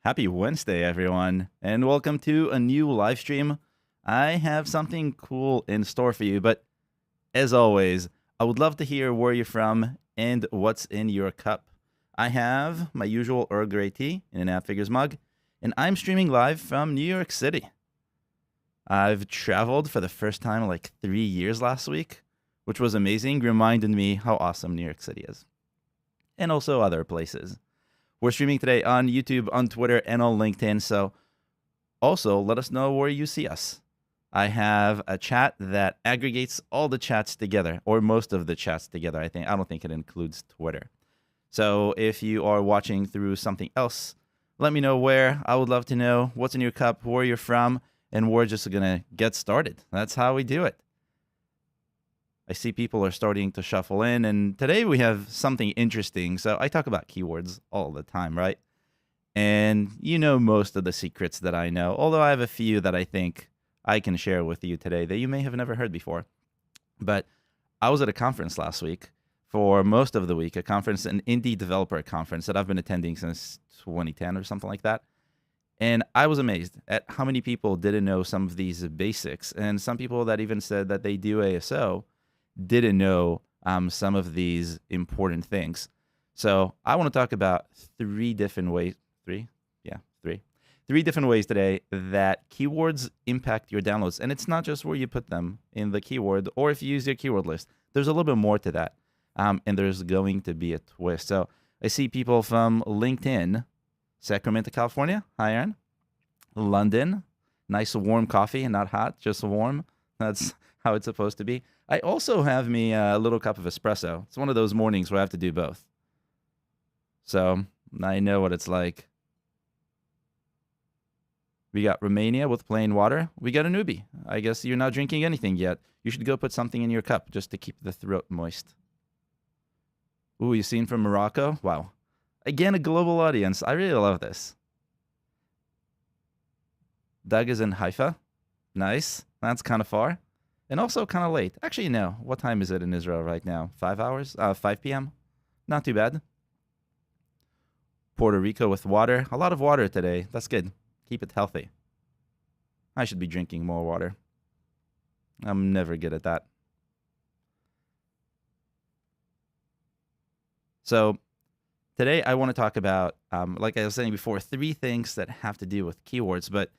Happy Wednesday, everyone, and welcome to a new live stream. I have something cool in store for you, but as always, I would love to hear where you're from and what's in your cup. I have my usual Earl Grey tea in an Appfigures mug, and I'm streaming live from New York City. I've traveled for the first time in like 3 years last week, which was amazing, reminded me how awesome New York City is, and also other places. We're streaming today on YouTube, on Twitter, and on LinkedIn, so also let us know where you see us. I have a chat that aggregates all the chats together, or most of the chats together, I don't think it includes Twitter. So if you are watching through something else, let me know where. I would love to know what's in your cup, where you're from, and we're just going to get started. That's how we do it. I see people are starting to shuffle in, and today we have something interesting. So I talk about keywords all the time, right? And you know most of the secrets that I know, although I have a few that I think I can share with you today that you may have never heard before. But I was at a conference last week for most of the week, an indie developer conference that I've been attending since 2010 or something like that. And I was amazed at how many people didn't know some of these basics, and some people that even said that they do ASO didn't know some of these important things. So I want to talk about three different ways today that keywords impact your downloads. And it's not just where you put them in the keyword or if you use your keyword list. There's a little bit more to that. And there's going to be a twist. So I see people from LinkedIn, Sacramento, California. Hi, Aaron. London. Nice warm coffee, not hot, just warm. That's how it's supposed to be. I also have me a little cup of espresso. It's one of those mornings where I have to do both. So I know what it's like. We got Romania with plain water. We got a newbie. I guess you're not drinking anything yet. You should go put something in your cup just to keep the throat moist. Ooh, you seen from Morocco? Wow. Again, a global audience. I really love this. Doug is in Haifa. Nice. That's kind of far. And also kind of late. Actually, no. What time is it in Israel right now? 5 hours? 5 p.m.? Not too bad. Puerto Rico with water. A lot of water today. That's good. Keep it healthy. I should be drinking more water. I'm never good at that. So today I want to talk about, like I was saying before, 3 things that have to do with keywords, but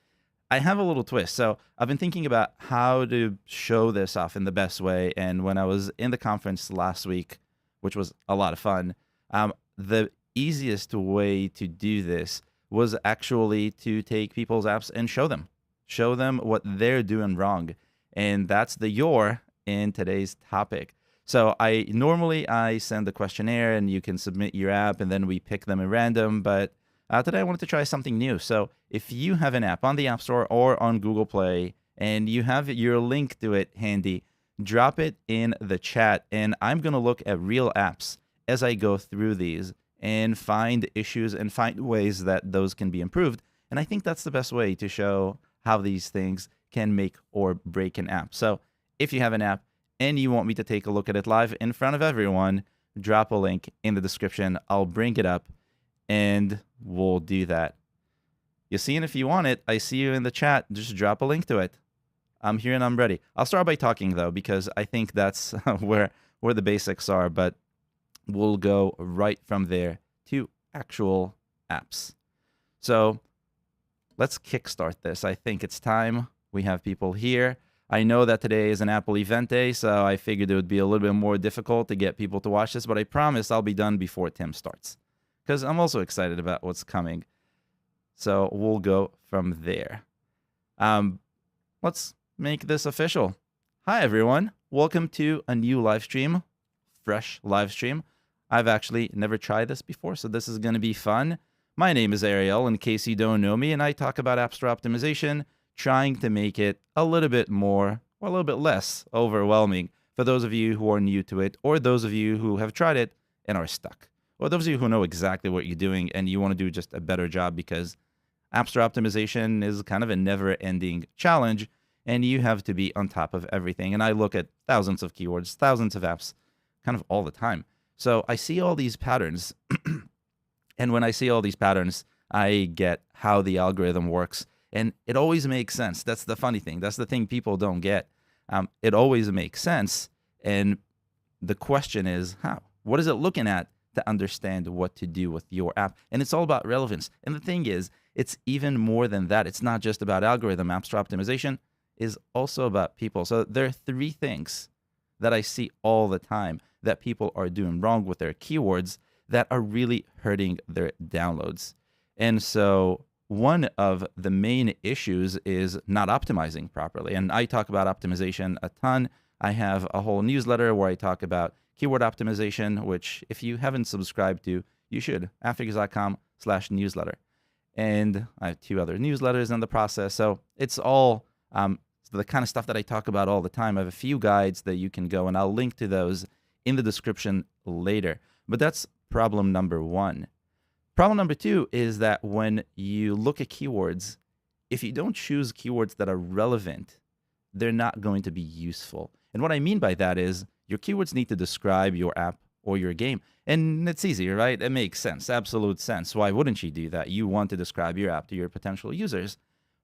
I have a little twist. So I've been thinking about how to show this off in the best way. And when I was in the conference last week, which was a lot of fun, the easiest way to do this was actually to take people's apps and show them what they're doing wrong. And that's the your in today's topic. So I normally send the questionnaire and you can submit your app and then we pick them at random. But today I wanted to try something new. So if you have an app on the App Store or on Google Play and you have your link to it handy, drop it in the chat. And I'm going to look at real apps as I go through these and find issues and find ways that those can be improved. And I think that's the best way to show how these things can make or break an app. So if you have an app and you want me to take a look at it live in front of everyone, drop a link in the description. I'll bring it up and we'll do that. You see, and if you want it, I see you in the chat. Just drop a link to it. I'm here and I'm ready. I'll start by talking, though, because I think that's where the basics are, but we'll go right from there to actual apps. So let's kickstart this. I think it's time. We have people here. I know that today is an Apple event day, so I figured it would be a little bit more difficult to get people to watch this, but I promise I'll be done before Tim starts, because I'm also excited about what's coming. So we'll go from there. Let's make this official. Hi, everyone. Welcome to a new live stream, fresh live stream. I've actually never tried this before, so this is going to be fun. My name is Ariel, in case you don't know me, and I talk about App Store optimization, trying to make it a little bit more or a little bit less overwhelming for those of you who are new to it, or those of you who have tried it and are stuck, or those of you who know exactly what you're doing and you want to do just a better job, because App Store optimization is kind of a never-ending challenge, and you have to be on top of everything. And I look at thousands of keywords, thousands of apps, kind of all the time. So I see all these patterns, and when I see all these patterns, I get how the algorithm works, and it always makes sense. That's the funny thing. That's the thing people don't get. It always makes sense, and the question is how? What is it looking at to understand what to do with your app? And it's all about relevance. And the thing is, it's even more than that. It's not just about algorithm. App Store optimization is also about people. So there are three things that I see all the time that people are doing wrong with their keywords that are really hurting their downloads. And so one of the main issues is not optimizing properly. And I talk about optimization a ton. I have a whole newsletter where I talk about keyword optimization, which if you haven't subscribed to, you should. Appfigures.com/newsletter. And I have 2 other newsletters in the process. So it's all the kind of stuff that I talk about all the time. I have a few guides that you can go, and I'll link to those in the description later. But that's problem number 1. Problem number 2 is that when you look at keywords, if you don't choose keywords that are relevant, they're not going to be useful. And what I mean by that is your keywords need to describe your app or your game. And it's easy, right? It makes sense, absolute sense. Why wouldn't you do that? You want to describe your app to your potential users.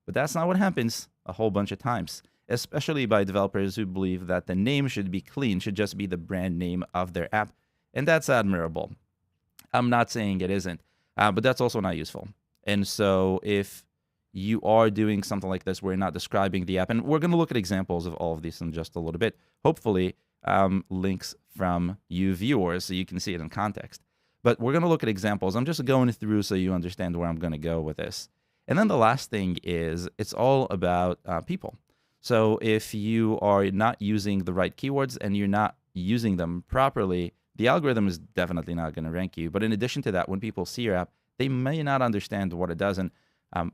But that's not what happens a whole bunch of times, especially by developers who believe that the name should be clean, should just be the brand name of their app. And that's admirable. I'm not saying it isn't, but that's also not useful. And so if you are doing something like this where you're not describing the app, and we're going to look at examples of all of these in just a little bit, hopefully links from you viewers so you can see it in context. But we're going to look at examples. I'm just going through so you understand where I'm going to go with this. And then the last thing is it's all about people. So if you are not using the right keywords and you're not using them properly, the algorithm is definitely not going to rank you. But in addition to that, when people see your app, they may not understand what it does. And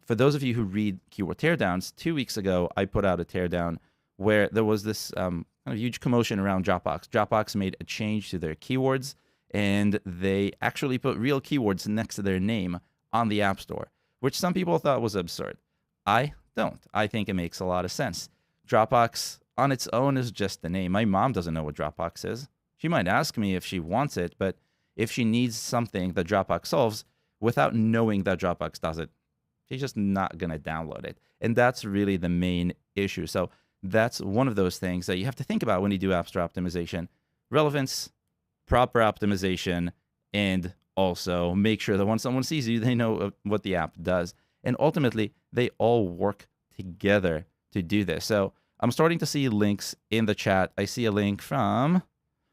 for those of you who read keyword teardowns, 2 weeks ago, I put out a teardown where there was this kind of huge commotion around Dropbox. Dropbox made a change to their keywords, and they actually put real keywords next to their name on the App Store, which some people thought was absurd. I don't. I think it makes a lot of sense. Dropbox on its own is just a name. My mom doesn't know what Dropbox is. She might ask me if she wants it, but if she needs something that Dropbox solves without knowing that Dropbox does it, she's just not going to download it. And that's really the main issue. So that's one of those things that you have to think about when you do App Store optimization. Relevance, proper optimization, and also make sure that when someone sees you, they know what the app does. And ultimately, they all work together to do this. So I'm starting to see links in the chat. I see a link from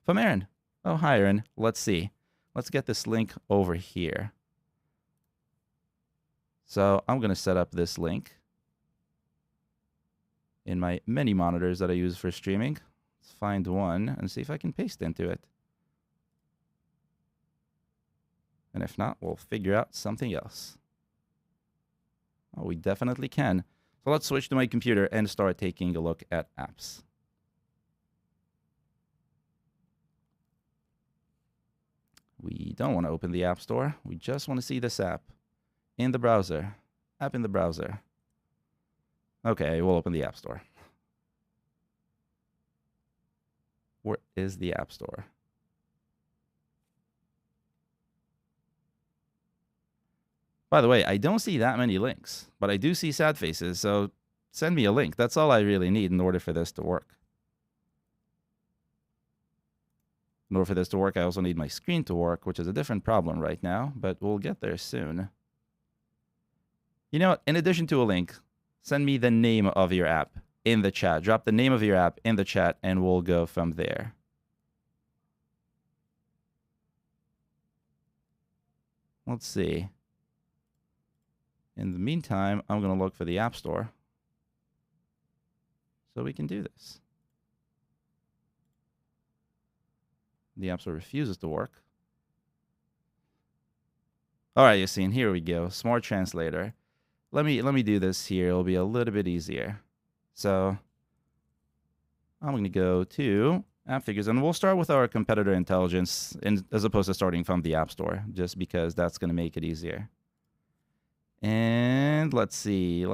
Aaron. Oh, hi, Aaron. Let's see. Let's get this link over here. So I'm going to set up this link in my many monitors that I use for streaming. Let's find one and see if I can paste into it. And if not, we'll figure out something else. Oh, we definitely can. So let's switch to my computer and start taking a look at apps. We don't want to open the App Store. We just want to see this app in the browser. App in the browser. Okay, we'll open the App Store. Where is the App Store? By the way, I don't see that many links, but I do see sad faces, so send me a link. That's all I really need in order for this to work. In order for this to work, I also need my screen to work, which is a different problem right now, but we'll get there soon. You know what? In addition to a link, send me the name of your app in the chat. Drop the name of your app in the chat, and we'll go from there. Let's see. In the meantime, I'm going to look for the App Store so we can do this. The App Store refuses to work. All right, Yassine, here we go. Smart Translator. Let me do this here. It'll be a little bit easier. So I'm going to go to Appfigures, and we'll start with our competitor intelligence as opposed to starting from the App Store, just because that's going to make it easier. And let's see.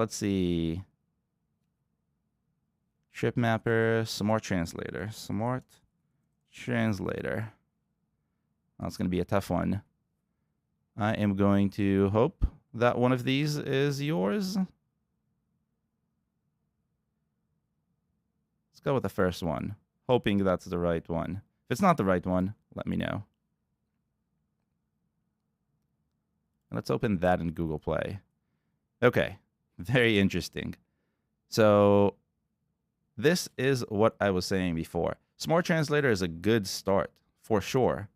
Trip Mapper, Smart Translator. Smart Translator. That's going to be a tough one. I am going to hope that one of these is yours? Let's go with the first one, hoping that's the right one. If it's not the right one, let me know. Let's open that in Google Play. Okay, very interesting. So this is what I was saying before. Smart Translator is a good start, for sure.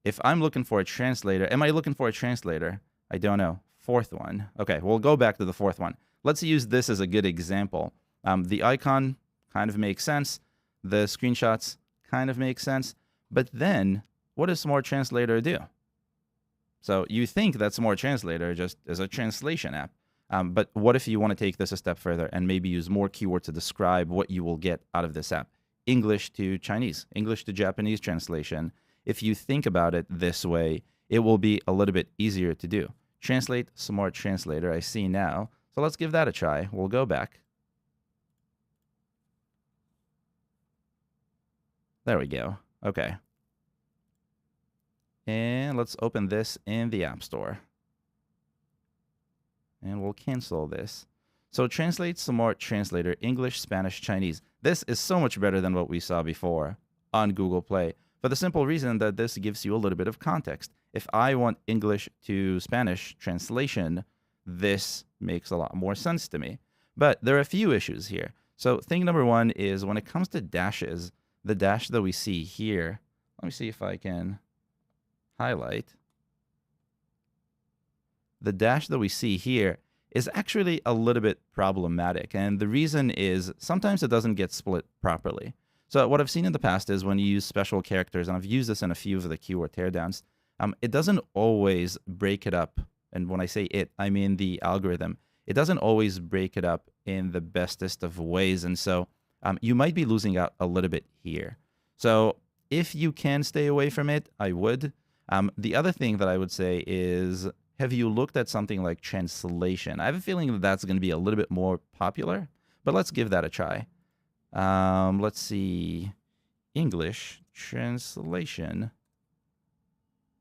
If I'm looking for a translator, am I looking for a translator? I don't know. Fourth one. Okay, we'll go back to the fourth one. Let's use this as a good example. The icon kind of makes sense. The screenshots kind of make sense. But then, what does Smart Translator do? So you think that Smart Translator just is a translation app. But what if you want to take this a step further and maybe use more keywords to describe what you will get out of this app? English to Chinese, English to Japanese translation. If you think about it this way, it will be a little bit easier to do. Translate Smart Translator, I see now. So let's give that a try. We'll go back. There we go. Okay. And let's open this in the App Store. And we'll cancel this. So Translate Smart Translator, English, Spanish, Chinese. This is so much better than what we saw before on Google Play, for the simple reason that this gives you a little bit of context. If I want English to Spanish translation, this makes a lot more sense to me. But there are a few issues here. So thing number one is when it comes to dashes, the dash that we see here, let me see if I can highlight. The dash that we see here is actually a little bit problematic. And the reason is sometimes it doesn't get split properly. So what I've seen in the past is when you use special characters, and I've used this in a few of the keyword teardowns, it doesn't always break it up. And when I say it, I mean the algorithm. It doesn't always break it up in the bestest of ways. And so you might be losing out a little bit here. So if you can stay away from it, I would. The other thing that I would say is, have you looked at something like translation? I have a feeling that that's going to be a little bit more popular, but let's give that a try. Let's see, English translation.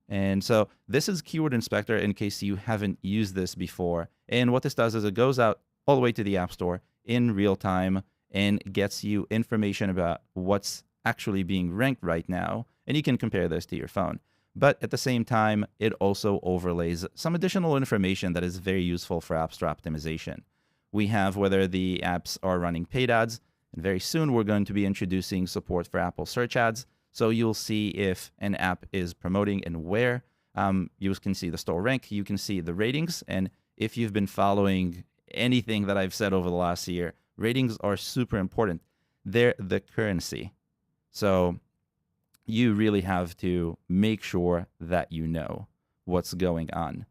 And so this is Keyword Inspector in case you haven't used this before. And what this does is it goes out all the way to the App Store in real time and gets you information about what's actually being ranked right now. And you can compare this to your phone. But at the same time, it also overlays some additional information that is very useful for App Store optimization. We have whether the apps are running paid ads, and very soon we're going to be introducing support for Apple search ads. So you'll see if an app is promoting and where. You can see the store rank, you can see the ratings, and if you've been following anything that I've said over the last year, ratings are super important. They're the currency. So you really have to make sure that you know what's going on.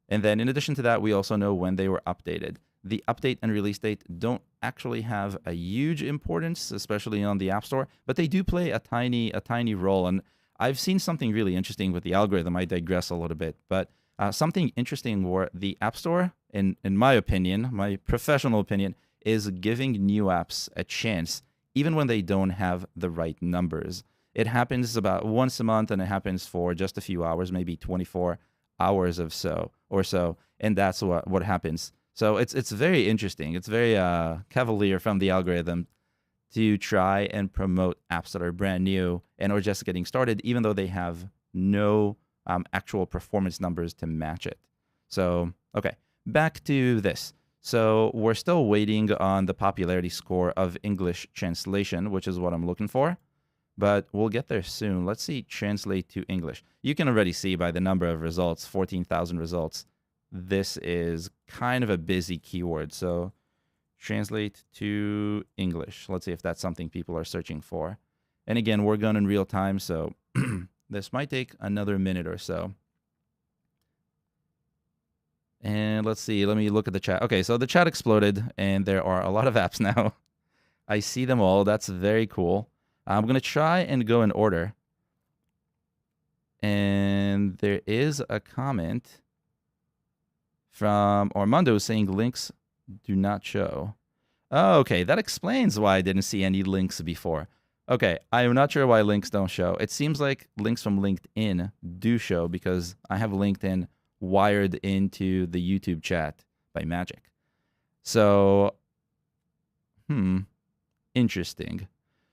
And then in addition to that, we also know when they were updated. The update and release date don't actually have a huge importance, especially on the App Store, but they do play a tiny role. And I've seen something really interesting with the algorithm. I digress a little bit, but something interesting where the App Store, in my opinion, my professional opinion, is giving new apps a chance, even when they don't have the right numbers. It happens about once a month, and it happens for just a few hours, maybe 24 hours or so, and that's what happens. So it's very interesting. It's very cavalier from the algorithm to try and promote apps that are brand new and are just getting started, even though they have no actual performance numbers to match it. So, okay, back to this. So we're still waiting on the popularity score of English translation, which is what I'm looking for, but we'll get there soon. Let's see, translate to English. You can already see by the number of results, 14,000 results. This is kind of a busy keyword. So translate to English. Let's see if that's something people are searching for. And again, we're going in real time, so this might take another minute or so. And let's see, let me look at the chat. Okay, so the chat exploded, and there are a lot of apps now. I see them all. That's very cool. I'm going to try and go in order. And there is a comment from Armando saying links do not show. Oh, okay, that explains why I didn't see any links before. Okay, I am not sure why links don't show. It seems like links from LinkedIn do show because I have LinkedIn wired into the YouTube chat by magic. So, interesting.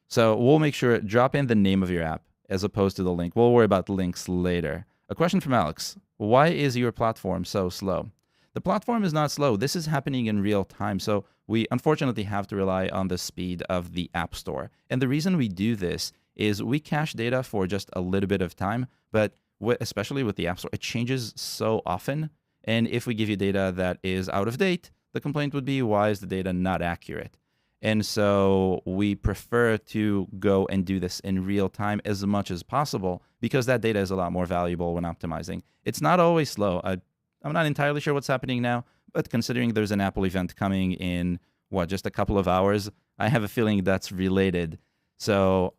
So we'll make sure, drop in the name of your app as opposed to the link. We'll worry about the links later. A question from Alex. Why is your platform so slow? The platform is not slow. This is happening in real time. So we unfortunately have to rely on the speed of the App Store. And the reason we do this is we cache data for just a little bit of time, but especially with the App Store, it changes so often. And if we give you data that is out of date, the complaint would be, why is the data not accurate? And so we prefer to go and do this in real time as much as possible because that data is a lot more valuable when optimizing. It's not always slow. I'm not entirely sure what's happening now, but considering there's an Apple event coming in, just a couple of hours, I have a feeling that's related. So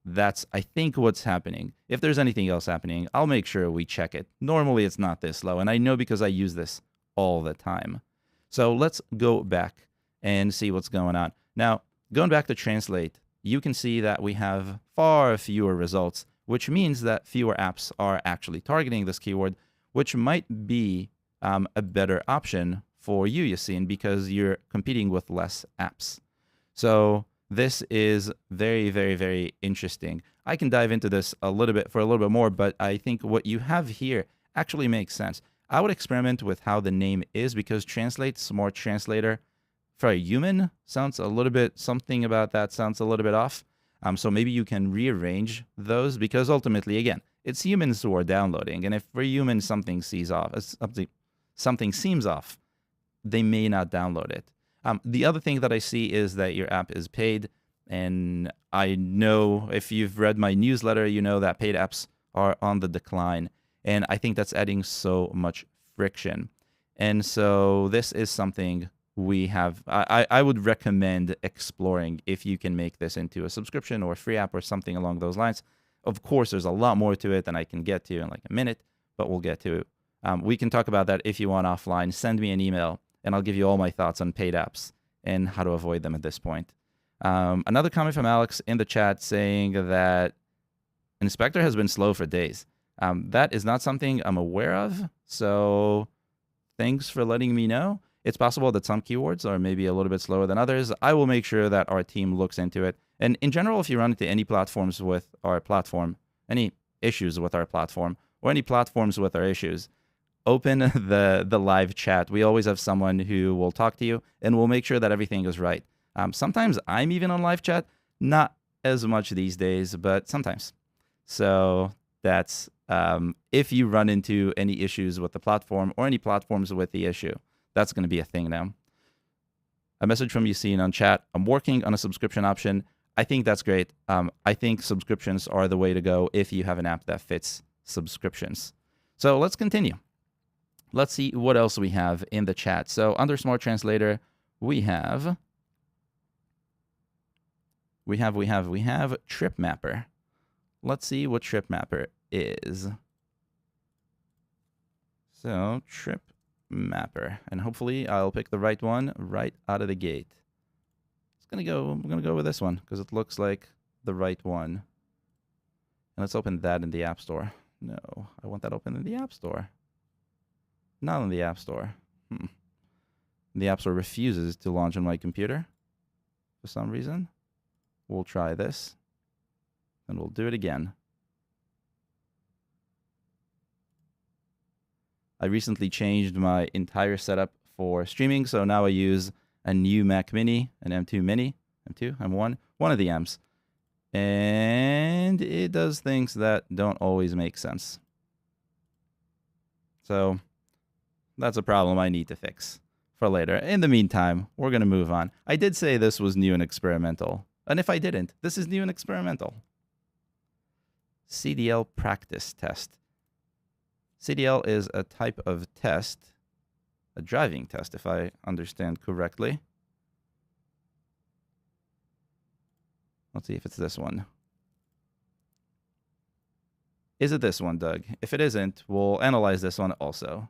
that's, I think, what's happening. If there's anything else happening, I'll make sure we check it. Normally, it's not this slow, and I know because I use this all the time. So let's go back and see what's going on. Now, going back to translate, you can see that we have far fewer results, which means that fewer apps are actually targeting this keyword, which might be a better option for you, Yassine, because you're competing with less apps. So this is very, very, very interesting. I can dive into this for a little bit more, but I think what you have here actually makes sense. I would experiment with how the name is because translate, smart translator, for a human sounds a little bit, something about that sounds a little bit off. So maybe you can rearrange those because ultimately, again, it's humans who are downloading. And if for humans something seems off, they may not download it. The other thing that I see is that your app is paid. And I know if you've read my newsletter, you know that paid apps are on the decline. And I think that's adding so much friction. And so this is something I would recommend exploring if you can make this into a subscription or a free app or something along those lines. Of course, there's a lot more to it than I can get to in like a minute, but we'll get to it. We can talk about that if you want offline. Send me an email, and I'll give you all my thoughts on paid apps and how to avoid them at this point. Another comment from Alex in the chat saying that Inspector has been slow for days. That is not something I'm aware of, so thanks for letting me know. It's possible that some keywords are maybe a little bit slower than others. I will make sure that our team looks into it. And in general, if you run into any platforms with our platform, any issues with our platform, or any platforms with our issues, open the live chat. We always have someone who will talk to you, and we'll make sure that everything is right. Sometimes I'm even on live chat, not as much these days, but sometimes. So that's if you run into any issues with the platform or any platforms with the issue. That's going to be a thing now. A message from Yassine on chat. I'm working on a subscription option. I think that's great. I think subscriptions are the way to go if you have an app that fits subscriptions. So let's continue. Let's see what else we have in the chat. So under Smart Translator, we have Trip Mapper. Let's see what Trip Mapper is. So Trip Mapper, and hopefully I'll pick the right one right out of the gate. I'm gonna go with this one because it looks like the right one. And let's open that in the App Store. No, I want that open in the App Store. Not in the App Store. The App Store refuses to launch on my computer for some reason. We'll try this, and we'll do it again. I recently changed my entire setup for streaming, so now I use a new Mac Mini, an M2 Mini, M1, one of the M's. And it does things that don't always make sense. So that's a problem I need to fix for later. In the meantime, we're going to move on. I did say this was new and experimental. And if I didn't, this is new and experimental. CDL practice test. CDL is a type of test, a driving test, if I understand correctly. Let's see if it's this one. Is it this one, Doug? If it isn't, we'll analyze this one also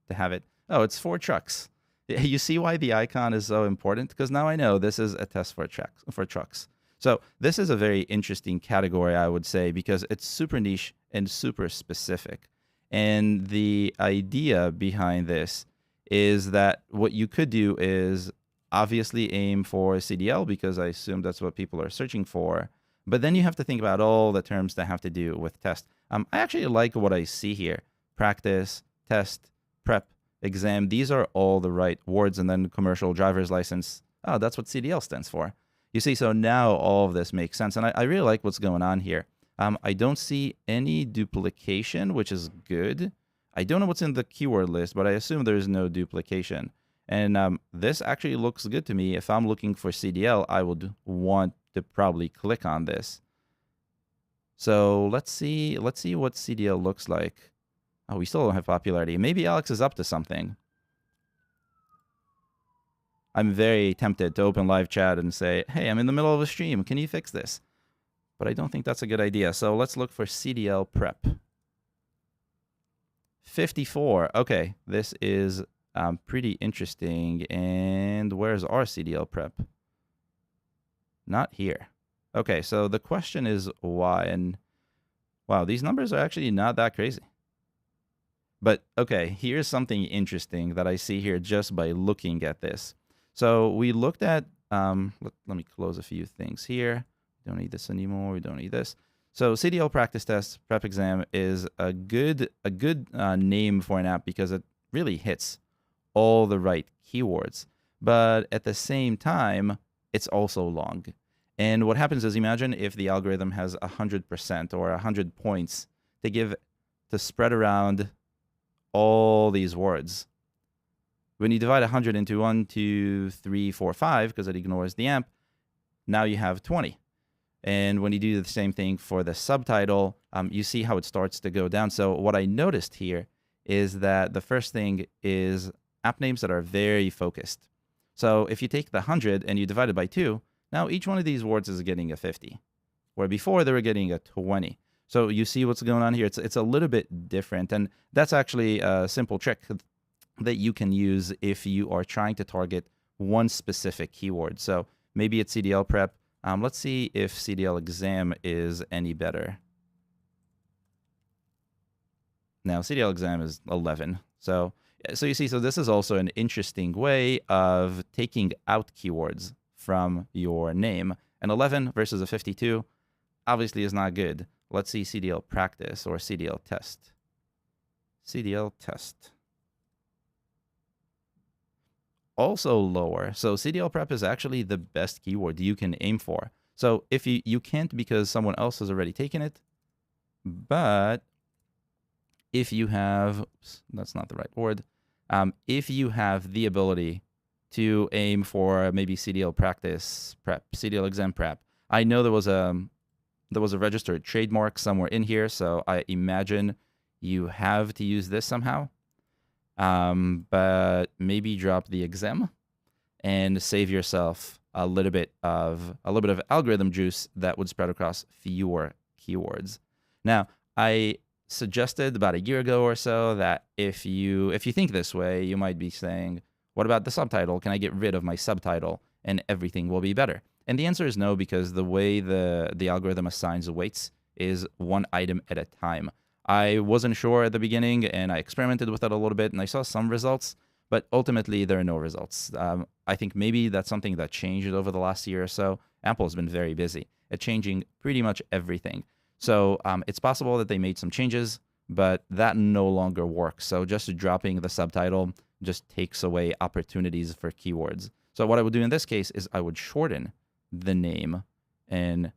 to have it. Oh, it's for trucks. You see why the icon is so important? Because now I know this is a test for trucks. So this is a very interesting category, I would say, because it's super niche and super specific. And the idea behind this is that what you could do is obviously aim for CDL because I assume that's what people are searching for. But then you have to think about all the terms that have to do with test. I actually like what I see here. Practice, test, prep, exam. These are all the right words. And then commercial driver's license. Oh, that's what CDL stands for. You see, so now all of this makes sense. And I really like what's going on here. I don't see any duplication, which is good. I don't know what's in the keyword list, but I assume there's no duplication. And this actually looks good to me. If I'm looking for CDL, I would want to probably click on this. So let's see what CDL looks like. Oh, we still don't have popularity. Maybe Alex is up to something. I'm very tempted to open live chat and say, hey, I'm in the middle of a stream. Can you fix this? But I don't think that's a good idea. So let's look for CDL prep. 54. Okay, this is pretty interesting. And where's our CDL prep? Not here. Okay, so the question is why? And wow, these numbers are actually not that crazy. But okay, here's something interesting that I see here just by looking at this. So we looked at, let me close a few things here. Don't need this anymore. We don't need this. So CDL practice test prep exam is a good name for an app because it really hits all the right keywords. But at the same time, it's also long. And what happens is, imagine if the algorithm has 100% or 100 points to spread around all these words. When you divide 100 into 1, 2, 3, 4, 5, because it ignores the AMP, now you have 20. And when you do the same thing for the subtitle, you see how it starts to go down. So what I noticed here is that the first thing is app names that are very focused. So if you take the 100 and you divide it by 2, now each one of these words is getting a 50, where before they were getting a 20. So you see what's going on here? It's a little bit different. And that's actually a simple trick that you can use if you are trying to target one specific keyword. So maybe it's CDL prep. Let's see if CDL exam is any better. Now, CDL exam is 11. So you see, so this is also an interesting way of taking out keywords from your name. An 11 versus a 52 obviously is not good. Let's see CDL practice or CDL test. CDL test. Also lower. So CDL prep is actually the best keyword you can aim for. So if you can't because someone else has already taken it, but if you have, oops, that's not the right word. If you have the ability to aim for maybe CDL practice prep, CDL exam prep, I know there was a registered trademark somewhere in here, so I imagine you have to use this somehow. But maybe drop the exam and save yourself a little bit of algorithm juice that would spread across fewer keywords. Now, I suggested about a year ago or so that if you think this way, you might be saying, what about the subtitle? Can I get rid of my subtitle and everything will be better? And the answer is no, because the way the algorithm assigns weights is one item at a time. I wasn't sure at the beginning, and I experimented with it a little bit, and I saw some results, but ultimately there are no results. I think maybe that's something that changed over the last year or so. Apple has been very busy at changing pretty much everything. So it's possible that they made some changes, but that no longer works. So just dropping the subtitle just takes away opportunities for keywords. So what I would do in this case is I would shorten the name and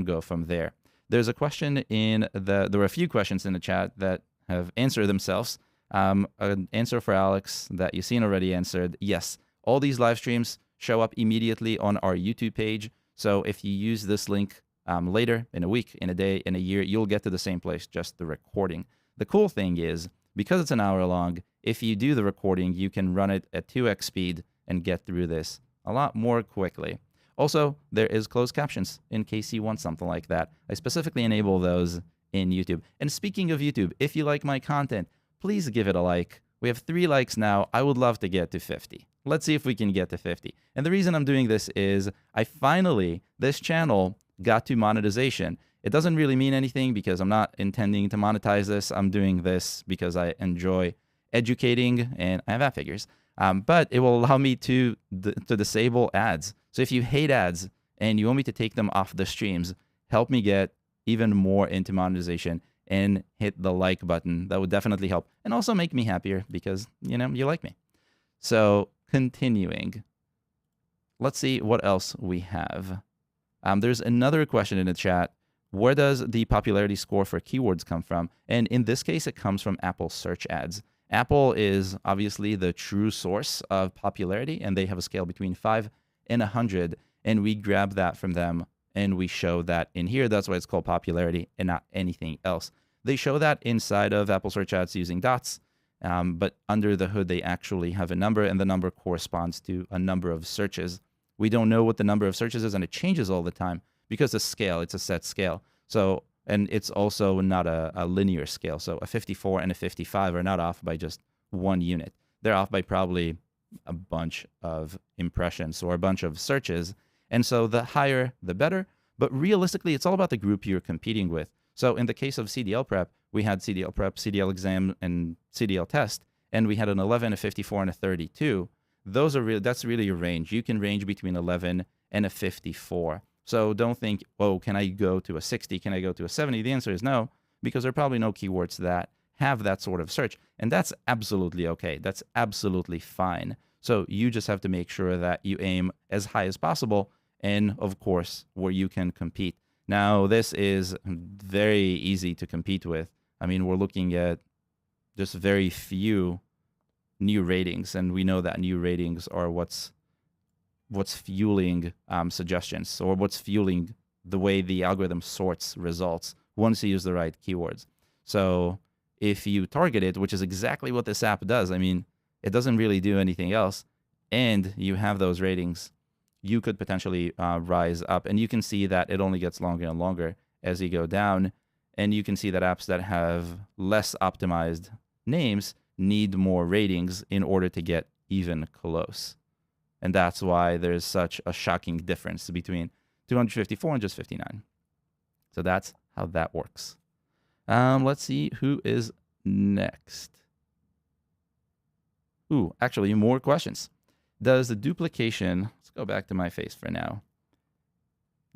go from there. There's a question there were a few questions in the chat that have answered themselves. An answer for Alex that you've seen already answered. Yes, all these live streams show up immediately on our YouTube page. So if you use this link later, in a week, in a day, in a year, you'll get to the same place, just the recording. The cool thing is, because it's an hour long, if you do the recording, you can run it at 2x speed and get through this a lot more quickly. Also, there is closed captions in case you want something like that. I specifically enable those in YouTube. And speaking of YouTube, if you like my content, please give it a like. We have 3 likes now. I would love to get to 50. Let's see if we can get to 50. And the reason I'm doing this is this channel got to monetization. It doesn't really mean anything because I'm not intending to monetize this. I'm doing this because I enjoy educating and I have Appfigures. But it will allow me to disable ads. So if you hate ads and you want me to take them off the streams, help me get even more into monetization and hit the like button. That would definitely help and also make me happier because, you know, you like me. So continuing, let's see what else we have. There's another question in the chat. Where does the popularity score for keywords come from? And in this case, it comes from Apple search ads. Apple is obviously the true source of popularity, and they have a scale between 5 and 100, and we grab that from them, and we show that in here. That's why it's called popularity and not anything else. They show that inside of Apple search ads using dots, but under the hood, they actually have a number, and the number corresponds to a number of searches. We don't know what the number of searches is, and it changes all the time because the scale, it's a set scale. So, and it's also not a linear scale. So a 54 and a 55 are not off by just 1 unit. They're off by probably a bunch of impressions or a bunch of searches. And so the higher, the better. But realistically, it's all about the group you're competing with. So in the case of CDL prep, we had CDL prep, CDL exam, and CDL test, and we had an 11, a 54, and a 32. Those are that's really your range. You can range between 11 and a 54. So don't think, oh, can I go to a 60? Can I go to a 70? The answer is no, because there are probably no keywords that have that sort of search. And that's absolutely okay. That's absolutely fine. So you just have to make sure that you aim as high as possible and, of course, where you can compete. Now, this is very easy to compete with. I mean, we're looking at just very few new ratings, and we know that new ratings are what's fueling suggestions, or what's fueling the way the algorithm sorts results once you use the right keywords. So if you target it, which is exactly what this app does, I mean, it doesn't really do anything else, and you have those ratings, you could potentially rise up. And you can see that it only gets longer and longer as you go down. And you can see that apps that have less optimized names need more ratings in order to get even close. And that's why there's such a shocking difference between 254 and just 59. So that's how that works. Let's see who is next. Ooh, actually, more questions. Does the duplication, let's go back to my face for now.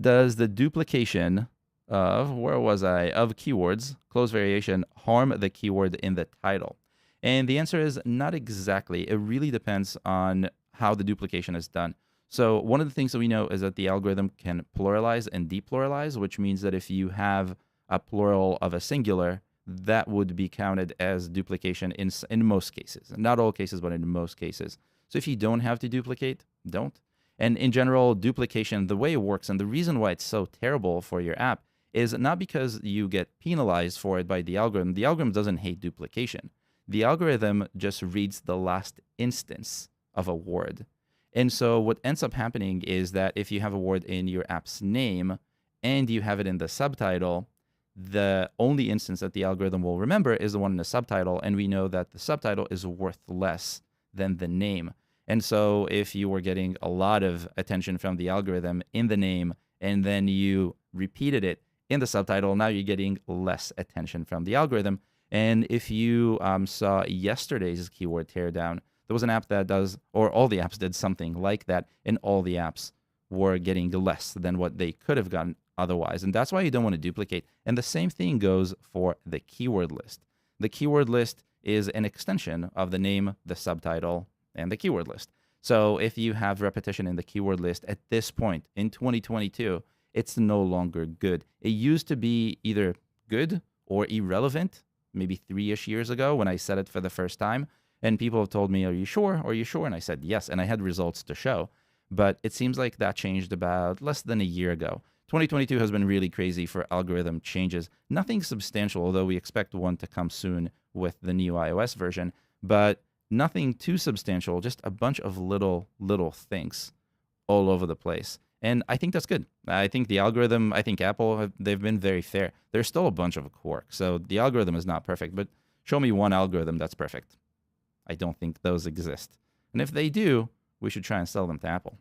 Does the duplication of, where was I, of keywords, close variation, harm the keyword in the title? And the answer is not exactly. It really depends on how the duplication is done. So one of the things that we know is that the algorithm can pluralize and depluralize, which means that if you have a plural of a singular, that would be counted as duplication in most cases. Not all cases, but in most cases. So if you don't have to duplicate, don't. And in general, duplication, the way it works, and the reason why it's so terrible for your app is not because you get penalized for it by the algorithm. The algorithm doesn't hate duplication. The algorithm just reads the last instance of a word. And so what ends up happening is that if you have a word in your app's name and you have it in the subtitle, the only instance that the algorithm will remember is the one in the subtitle. And we know that the subtitle is worth less than the name. And so if you were getting a lot of attention from the algorithm in the name and then you repeated it in the subtitle, now you're getting less attention from the algorithm. And if you saw yesterday's keyword teardown, there was an app that does, or all the apps did something like that, and all the apps were getting less than what they could have gotten otherwise. And that's why you don't want to duplicate. And the same thing goes for the keyword list. The keyword list is an extension of the name, the subtitle, and the keyword list. So if you have repetition in the keyword list at this point in 2022, it's no longer good. It used to be either good or irrelevant, maybe 3-ish years ago when I said it for the first time. And people have told me, are you sure? Are you sure? And I said, yes. And I had results to show. But it seems like that changed about less than a year ago. 2022 has been really crazy for algorithm changes. Nothing substantial, although we expect one to come soon with the new iOS version. But nothing too substantial, just a bunch of little things all over the place. And I think that's good. I think the algorithm, I think Apple, they've been very fair. There's still a bunch of quirks. So the algorithm is not perfect, but show me one algorithm that's perfect. I don't think those exist. And if they do, we should try and sell them to Apple.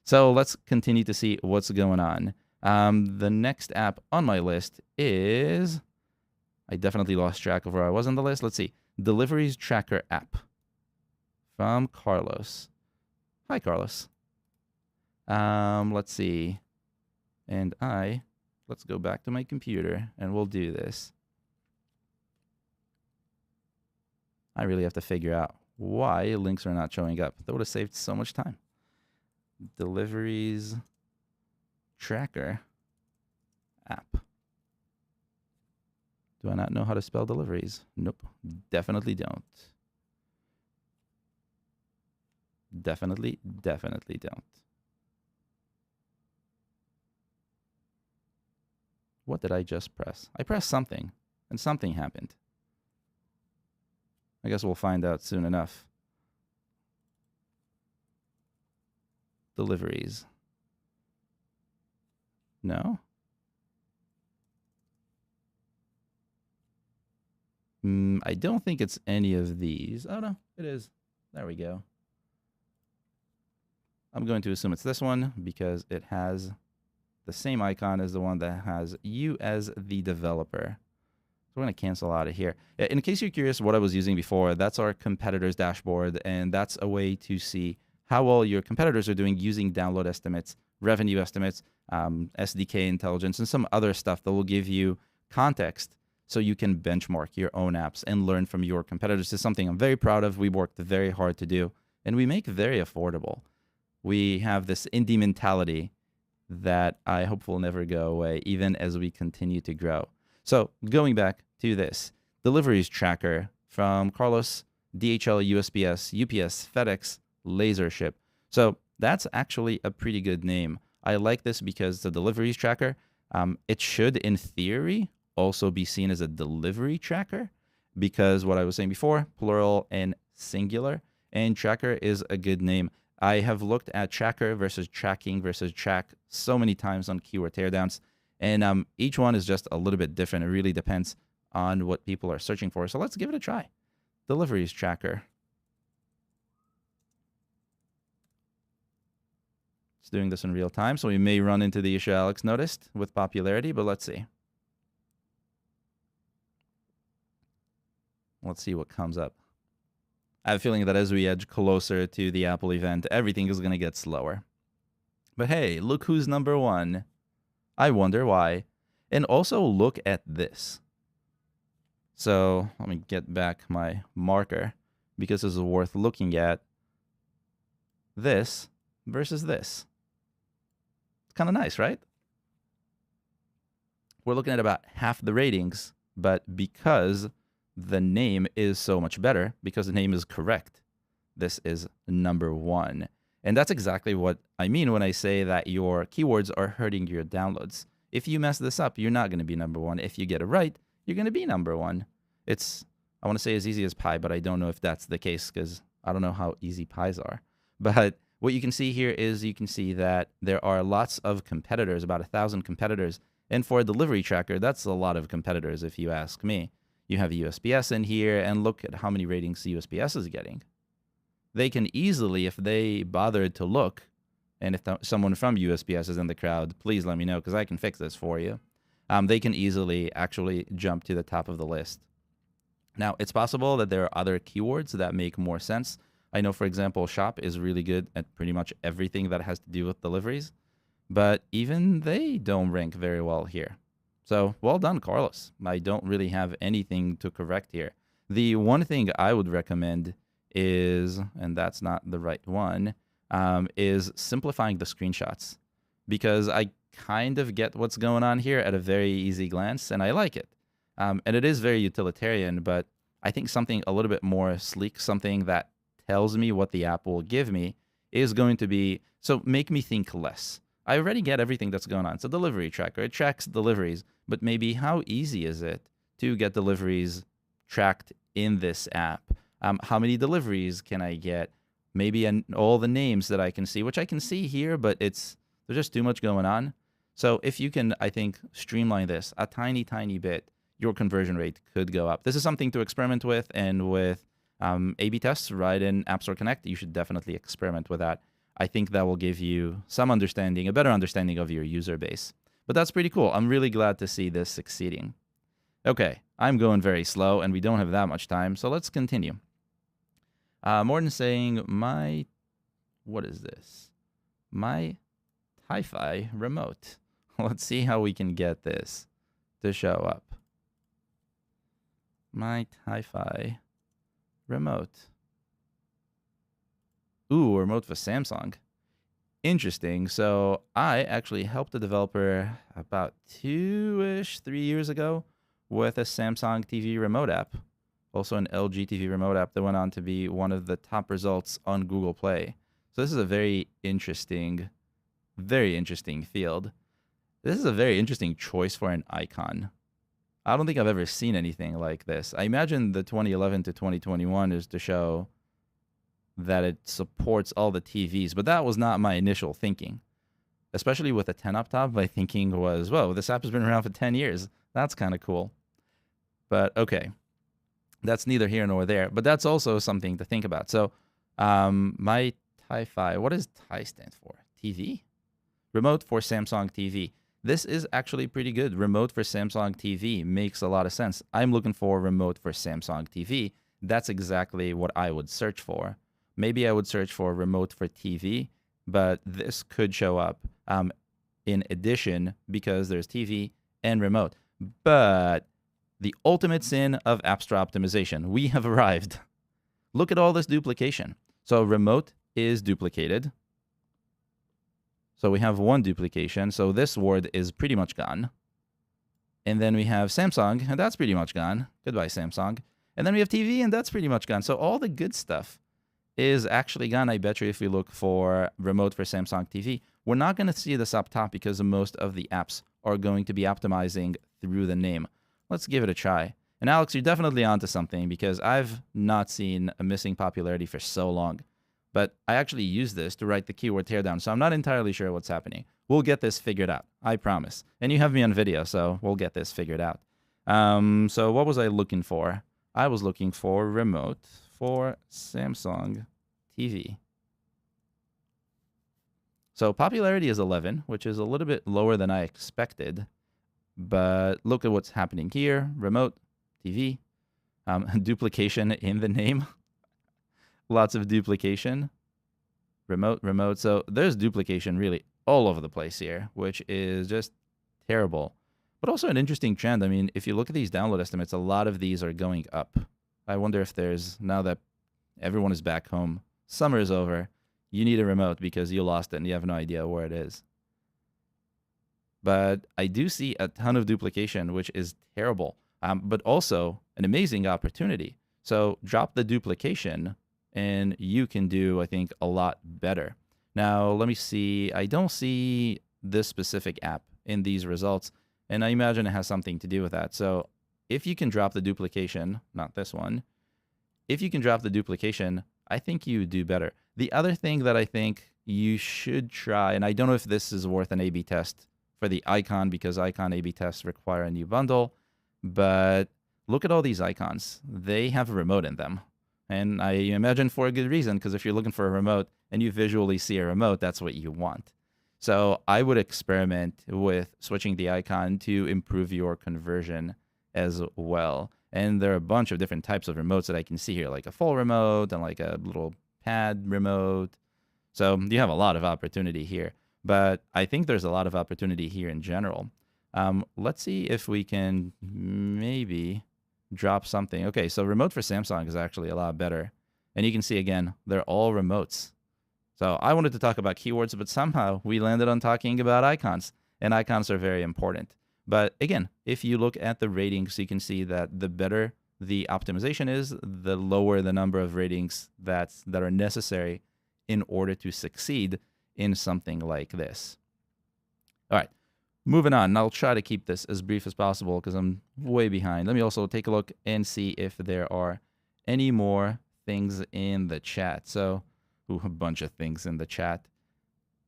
So let's continue to see what's going on. The next app on my list is, I definitely lost track of where I was on the list. Let's see. Deliveries Tracker app from Carlos. Hi, Carlos. Let's see. And let's go back to my computer and we'll do this. I really have to figure out why links are not showing up. That would have saved so much time. Deliveries Tracker app. Do I not know how to spell deliveries? Nope. Definitely don't. Definitely don't. What did I just press? I pressed something, and something happened. I guess we'll find out soon enough. Deliveries. No? I don't think it's any of these. Oh, no, it is. There we go. I'm going to assume it's this one because it has the same icon as the one that has you as the developer. So we're going to cancel out of here. In case you're curious what I was using before, that's our competitors dashboard, and that's a way to see how well your competitors are doing using download estimates, revenue estimates, SDK intelligence, and some other stuff that will give you context so you can benchmark your own apps and learn from your competitors. This is something I'm very proud of. We worked very hard to do, and we make very affordable. We have this indie mentality that I hope will never go away, even as we continue to grow. So going back to this, deliveries tracker from Carlos, DHL, USPS, UPS, FedEx, LaserShip. So that's actually a pretty good name. I like this because the deliveries tracker, it should, in theory, also be seen as a delivery tracker because what I was saying before, plural and singular, and tracker is a good name. I have looked at tracker versus tracking versus track so many times on keyword teardowns, and each one is just a little bit different. It really depends on what people are searching for. So let's give it a try. Deliveries tracker. It's doing this in real time, so we may run into the issue Alex noticed with popularity, but let's see. Let's see what comes up. I have a feeling that as we edge closer to the Apple event, everything is going to get slower. But hey, look who's number one. I wonder why. And also look at this. So let me get back my marker because this is worth looking at. This versus this. It's kind of nice, right? We're looking at about half the ratings, but because the name is so much better, because the name is correct, this is number one. And that's exactly what I mean when I say that your keywords are hurting your downloads. If you mess this up, you're not going to be number one. If you get it right, you're going to be number one. It's, I want to say as easy as pie, but I don't know if that's the case because I don't know how easy pies are. But what you can see here is you can see that there are lots of competitors, about 1,000 competitors. And for a delivery tracker, that's a lot of competitors if you ask me. You have USPS in here, and look at how many ratings USPS is getting. They can easily, if they bothered to look, and if someone from USPS is in the crowd, please let me know because I can fix this for you. They can easily actually jump to the top of the list. Now, it's possible that there are other keywords that make more sense. I know, for example, shop is really good at pretty much everything that has to do with deliveries, but even they don't rank very well here. So well done, Carlos. I don't really have anything to correct here. The one thing I would recommend is, and that's not the right one, is simplifying the screenshots because I kind of get what's going on here at a very easy glance, and I like it. And it is very utilitarian, but I think something a little bit more sleek, something that tells me what the app will give me is going to be, so make me think less. I already get everything that's going on. It's a delivery tracker. It tracks deliveries, but maybe how easy is it to get deliveries tracked in this app? How many deliveries can I get? Maybe all the names that I can see, which I can see here, but there's just too much going on. So if you can, I think, streamline this a tiny, tiny bit, your conversion rate could go up. This is something to experiment with, and with A/B tests right in App Store Connect, you should definitely experiment with that. I think that will give you some understanding, a better understanding of your user base. But that's pretty cool. I'm really glad to see this succeeding. Okay, I'm going very slow, and we don't have that much time, so let's continue. Morton saying, what is this? My hi-fi remote. Let's see how we can get this to show up. My hi-fi remote. Ooh, remote for Samsung. Interesting. So I actually helped a developer about 3 years ago with a Samsung TV remote app. Also an LG TV remote app that went on to be one of the top results on Google Play. So this is a very interesting field. This is a very interesting choice for an icon. I don't think I've ever seen anything like this. I imagine the 2011 to 2021 is to show that it supports all the TVs, but that was not my initial thinking. Especially with a 10 up top, my thinking was, whoa, this app has been around for 10 years. That's kind of cool. But okay, that's neither here nor there, but that's also something to think about. So my Ti-Fi, what does Ti stand for? TV? Remote for Samsung TV. This is actually pretty good. Remote for Samsung TV makes a lot of sense. I'm looking for remote for Samsung TV. That's exactly what I would search for. Maybe I would search for remote for TV, but this could show up in addition because there's TV and remote. But the ultimate sin of App Store optimization, we have arrived. Look at all this duplication. So remote is duplicated. So we have one duplication. So this word is pretty much gone. And then we have Samsung, and that's pretty much gone. Goodbye, Samsung. And then we have TV, and that's pretty much gone. So all the good stuff is actually gone. I bet you if we look for remote for Samsung TV, we're not going to see this up top because most of the apps are going to be optimizing through the name. Let's give it a try. And Alex, you're definitely onto something because I've not seen a missing popularity for so long. But I actually use this to write the keyword teardown, so I'm not entirely sure what's happening. We'll get this figured out, I promise. And you have me on video, so we'll get this figured out. So what was I looking for? I was looking for remote for Samsung TV. So popularity is 11, which is a little bit lower than I expected. But look at what's happening here. Remote, TV, duplication in the name. Lots of duplication. Remote. So there's duplication really all over the place here, which is just terrible. But also an interesting trend. I mean, if you look at these download estimates, a lot of these are going up. I wonder if there's, now that everyone is back home, summer is over, you need a remote because you lost it and you have no idea where it is. But I do see a ton of duplication, which is terrible, but also an amazing opportunity. So drop the duplication and you can do, I think, a lot better. Now, let me see. I don't see this specific app in these results, and I imagine it has something to do with that. So if you can drop the duplication, not this one, if you can drop the duplication, I think you do better. The other thing that I think you should try, and I don't know if this is worth an A/B test for the icon because icon A/B tests require a new bundle, but look at all these icons. They have a remote in them. And I imagine for a good reason, because if you're looking for a remote and you visually see a remote, that's what you want. So I would experiment with switching the icon to improve your conversion as well. And there are a bunch of different types of remotes that I can see here, like a full remote and like a little pad remote. So you have a lot of opportunity here. But I think there's a lot of opportunity here in general. Let's see if we can maybe drop something. Okay, so remote for Samsung is actually a lot better. And you can see, again, they're all remotes. So I wanted to talk about keywords, but somehow we landed on talking about icons. And icons are very important. But again, if you look at the ratings, you can see that the better the optimization is, the lower the number of ratings that are necessary in order to succeed in something like this. All right, moving on. I'll try to keep this as brief as possible because I'm way behind. Let me also take a look and see if there are any more things in the chat. So, a bunch of things in the chat.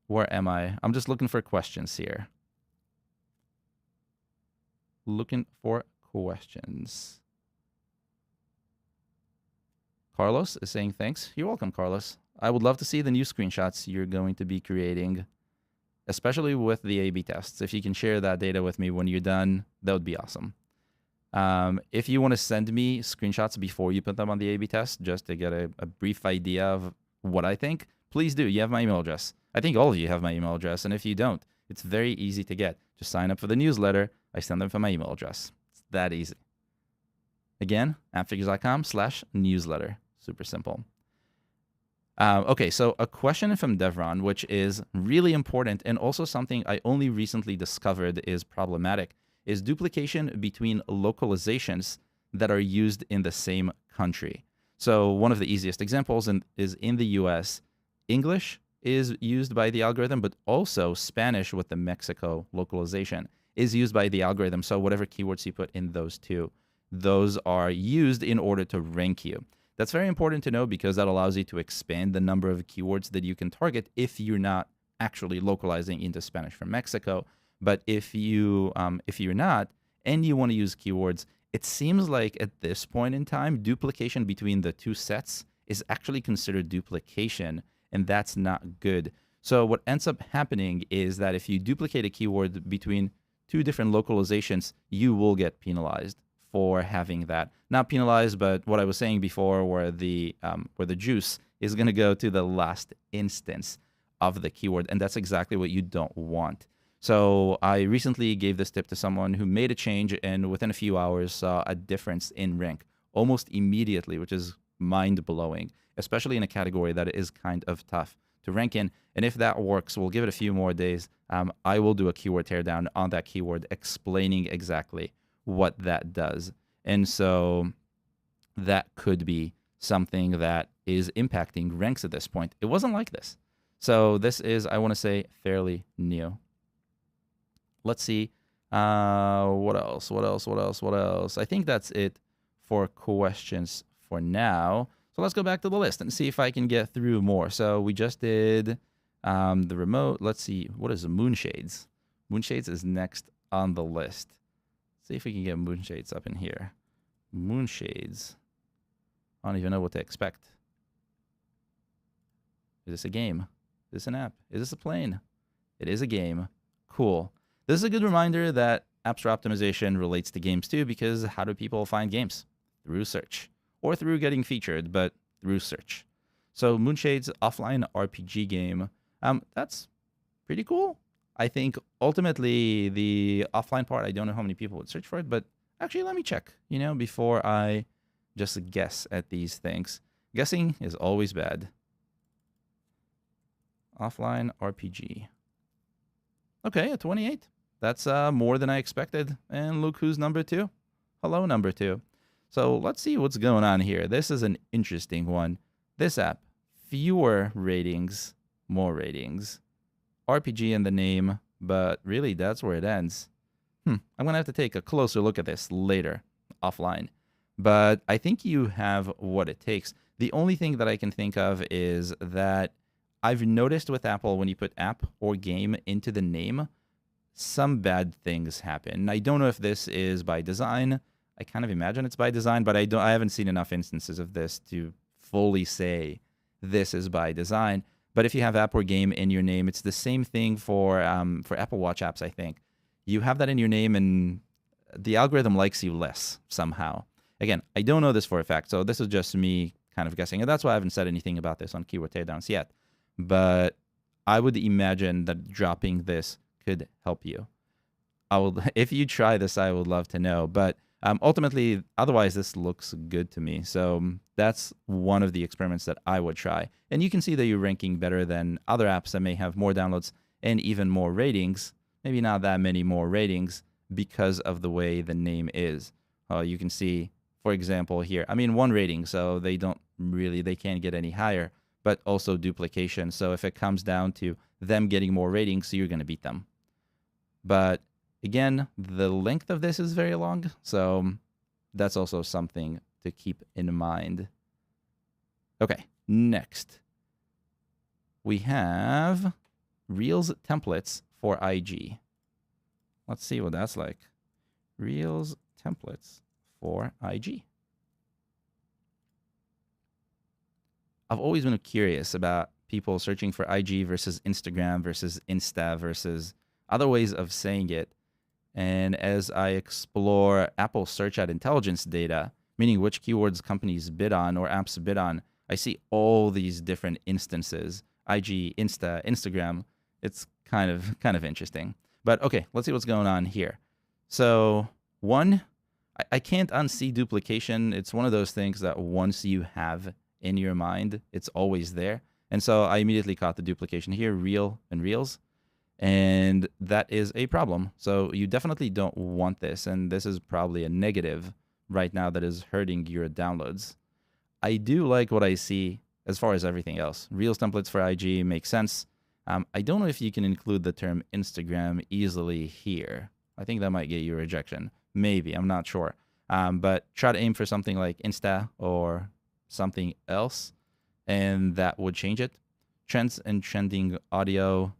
Where am I? I'm just looking for questions here. Looking for questions. Carlos is saying thanks. You're welcome, Carlos. I would love to see the new screenshots you're going to be creating especially with the A/B tests. If you can share that data with me when you're done, that would be awesome. If you want to send me screenshots before you put them on the A/B test, just to get a brief idea of what I think, please do. You have my email address. I think all of you have my email address, and if you don't, it's very easy to get. Just sign up for the newsletter. I send them from my email address. It's that easy. Again, appfigures.com/newsletter. Super simple. Okay, so a question from Devron, which is really important and also something I only recently discovered is problematic, is duplication between localizations that are used in the same country. So one of the easiest examples is in the US, English is used by the algorithm, but also Spanish with the Mexico localization is used by the algorithm. So whatever keywords you put in those two, those are used in order to rank you. That's very important to know because that allows you to expand the number of keywords that you can target if you're not actually localizing into Spanish from Mexico. But if you're not and you want to use keywords, it seems like at this point in time, duplication between the two sets is actually considered duplication, and that's not good. So what ends up happening is that if you duplicate a keyword between two different localizations, you will get penalized for having that. Not penalized, but what I was saying before, where the juice is going to go to the last instance of the keyword, and that's exactly what you don't want. So I recently gave this tip to someone who made a change and within a few hours saw a difference in rank almost immediately, which is mind-blowing, especially in a category that is kind of tough to rank in. And if that works, we'll give it a few more days. I will do a keyword teardown on that keyword explaining exactly what that does. And so that could be something that is impacting ranks at this point. It wasn't like this. So this is, I want to say, fairly new. Let's see. What else? I think that's it for questions for now. So let's go back to the list and see if I can get through more. So we just did the remote. Let's see. What is Moonshades? Moonshades is next on the list. See if we can get Moonshades up in here. Moonshades. I don't even know what to expect. Is this a game? Is this an app? Is this a plane? It is a game. Cool. This is a good reminder that App Store optimization relates to games too, because how do people find games? Through search. Or through getting featured, but through search. So Moonshades offline RPG game. That's pretty cool. I think ultimately the offline part, I don't know how many people would search for it, but actually let me check, before I just guess at these things. Guessing is always bad. Offline RPG. Okay, a 28. That's more than I expected. And look who's number 2. Hello, number 2. So let's see what's going on here. This is an interesting one. This app, fewer ratings, more ratings. RPG in the name, but really that's where it ends. I'm going to have to take a closer look at this later, offline. But I think you have what it takes. The only thing that I can think of is that I've noticed with Apple, when you put app or game into the name, some bad things happen. I don't know if this is by design. I kind of imagine it's by design, but I haven't seen enough instances of this to fully say this is by design. But if you have app or game in your name, it's the same thing for Apple Watch apps, I think. You have that in your name, and the algorithm likes you less somehow. Again, I don't know this for a fact, so this is just me kind of guessing. And that's why I haven't said anything about this on keyword teardowns yet. But I would imagine that dropping this could help you. If you try this, I would love to know. But ultimately, otherwise, this looks good to me. So that's one of the experiments that I would try. And you can see that you're ranking better than other apps that may have more downloads and even more ratings. Maybe not that many more ratings because of the way the name is. You can see, for example, here. 1 rating, so they can't get any higher, but also duplication. So if it comes down to them getting more ratings, you're going to beat them. But again, the length of this is very long, so that's also something to keep in mind. Okay, next. We have Reels templates for IG. Let's see what that's like. Reels templates for IG. I've always been curious about people searching for IG versus Instagram versus Insta versus other ways of saying it. And as I explore Apple Search Ad Intelligence data, meaning which keywords companies bid on or apps bid on, I see all these different instances: IG, Insta, Instagram. It's kind of interesting. But okay, let's see what's going on here. So one, I can't unsee duplication. It's one of those things that once you have in your mind, it's always there. And so I immediately caught the duplication here, Reel and Reels. And that is a problem. So you definitely don't want this. And this is probably a negative right now that is hurting your downloads. I do like what I see as far as everything else. Reels templates for IG makes sense. I don't know if you can include the term Instagram easily here. I think that might get you a rejection. Maybe, I'm not sure. But try to aim for something like Insta or something else, and that would change it. Trends and trending audio.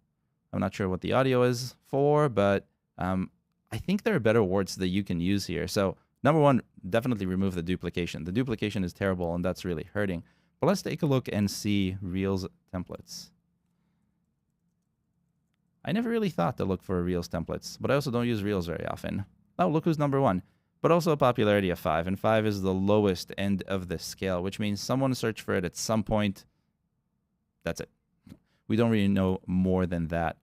I'm not sure what the audio is for, but I think there are better words that you can use here. So number one, definitely remove the duplication. The duplication is terrible, and that's really hurting. But let's take a look and see Reels templates. I never really thought to look for Reels templates, but I also don't use Reels very often. Oh, look who's number one. But also a popularity of 5, and 5 is the lowest end of the scale, which means someone searched for it at some point. That's it. We don't really know more than that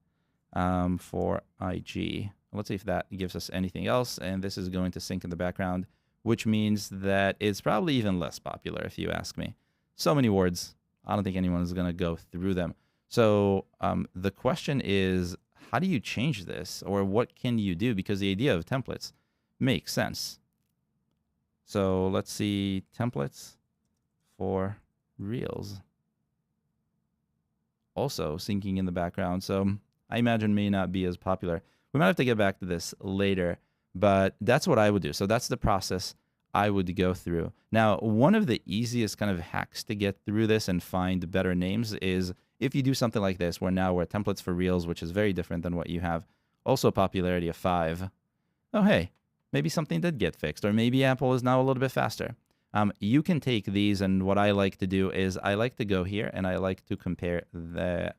for IG. Let's see if that gives us anything else, and this is going to sync in the background, which means that it's probably even less popular if you ask me. So many words, I don't think anyone is going to go through them. So the question is, how do you change this, or what can you do? Because the idea of templates makes sense. So let's see templates for Reels. Also syncing in the background. So I imagine may not be as popular. We might have to get back to this later, but that's what I would do. So that's the process I would go through. Now, one of the easiest kind of hacks to get through this and find better names is if you do something like this, where now we're templates for Reels, which is very different than what you have. Also popularity of 5. Oh, hey, maybe something did get fixed, or maybe Apple is now a little bit faster. You can take these, and what I like to do is I like to go here and I like to compare the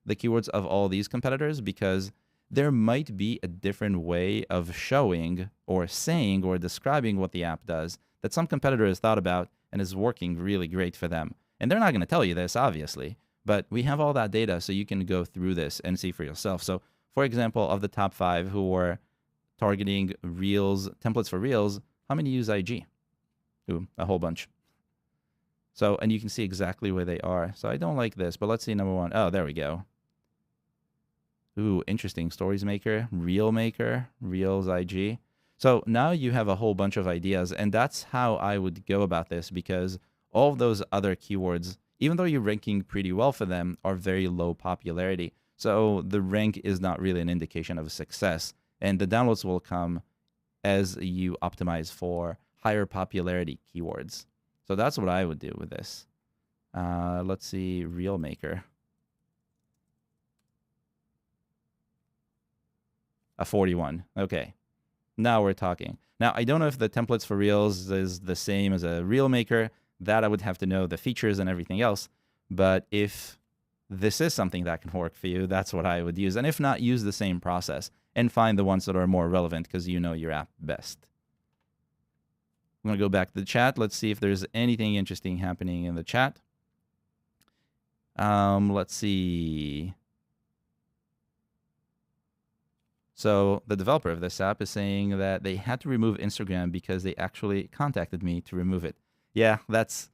keywords of all these competitors, because there might be a different way of showing or saying or describing what the app does that some competitor has thought about and is working really great for them. And they're not going to tell you this, obviously, but we have all that data so you can go through this and see for yourself. So, for example, of the top 5 who were targeting Reels, templates for Reels, how many use IG? Ooh, a whole bunch. So, and you can see exactly where they are. So I don't like this, but let's see number 1. Oh, there we go. Ooh, interesting. Stories Maker, Reel Maker, Reels IG. So now you have a whole bunch of ideas, and that's how I would go about this, because all of those other keywords, even though you're ranking pretty well for them, are very low popularity. So the rank is not really an indication of success, and the downloads will come as you optimize for higher popularity keywords. So that's what I would do with this. Let's see, Reel Maker. A 41. Okay. Now we're talking. Now, I don't know if the templates for Reels is the same as a Reel Maker. That I would have to know the features and everything else. But if this is something that can work for you, that's what I would use. And if not, use the same process and find the ones that are more relevant, because you know your app best. I'm going to go back to the chat. Let's see if there's anything interesting happening in the chat. Let's see. So the developer of this app is saying that they had to remove Instagram because they actually contacted me to remove it. Yeah, that's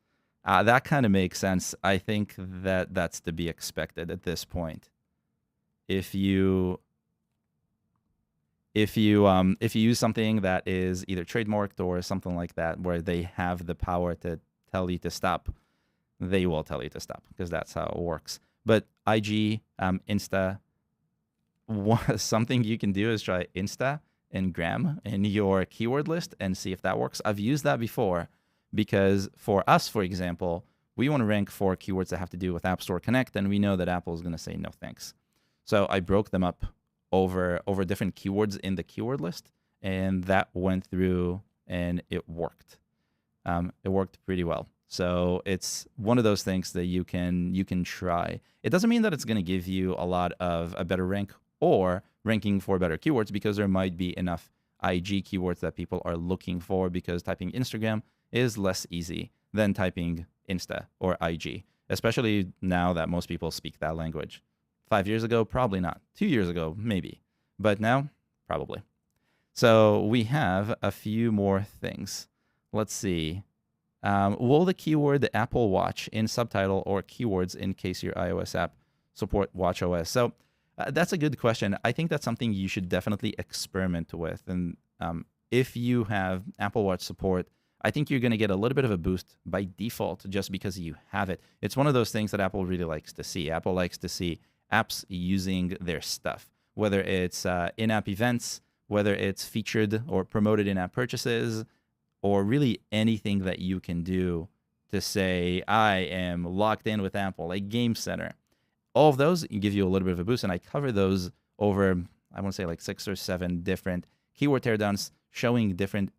that kind of makes sense. I think that that's to be expected at this point. If you use something that is either trademarked or something like that, where they have the power to tell you to stop, they will tell you to stop, because that's how it works. But IG, Insta, something you can do is try Insta and Gram in your keyword list and see if that works. I've used that before, because for us, for example, we want to rank for keywords that have to do with App Store Connect, and we know that Apple is going to say no thanks. So I broke them up over different keywords in the keyword list, and that went through and it worked. It worked pretty well. So it's one of those things that you can try. It doesn't mean that it's going to give you a lot of a better rank or ranking for better keywords, because there might be enough IG keywords that people are looking for, because typing Instagram is less easy than typing Insta or IG, especially now that most people speak that language. 5 years ago, probably not. 2 years ago, maybe. But now, probably. So we have a few more things. Let's see. Will the keyword the Apple Watch in subtitle or keywords in case your iOS app support watchOS? So that's a good question. I think that's something you should definitely experiment with. And if you have Apple Watch support, I think you're going to get a little bit of a boost by default just because you have it. It's one of those things that Apple really likes to see. Apple likes to see apps using their stuff, whether it's in-app events, whether it's featured or promoted in-app purchases, or really anything that you can do to say, I am locked in with Apple, like Game Center. All of those give you a little bit of a boost, and I cover those over, I want to say like 6 or 7 different keyword teardowns showing different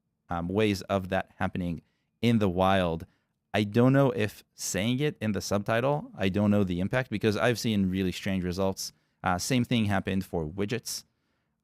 ways of that happening in the wild. I don't know if saying it in the subtitle, I don't know the impact, because I've seen really strange results. Same thing happened for widgets.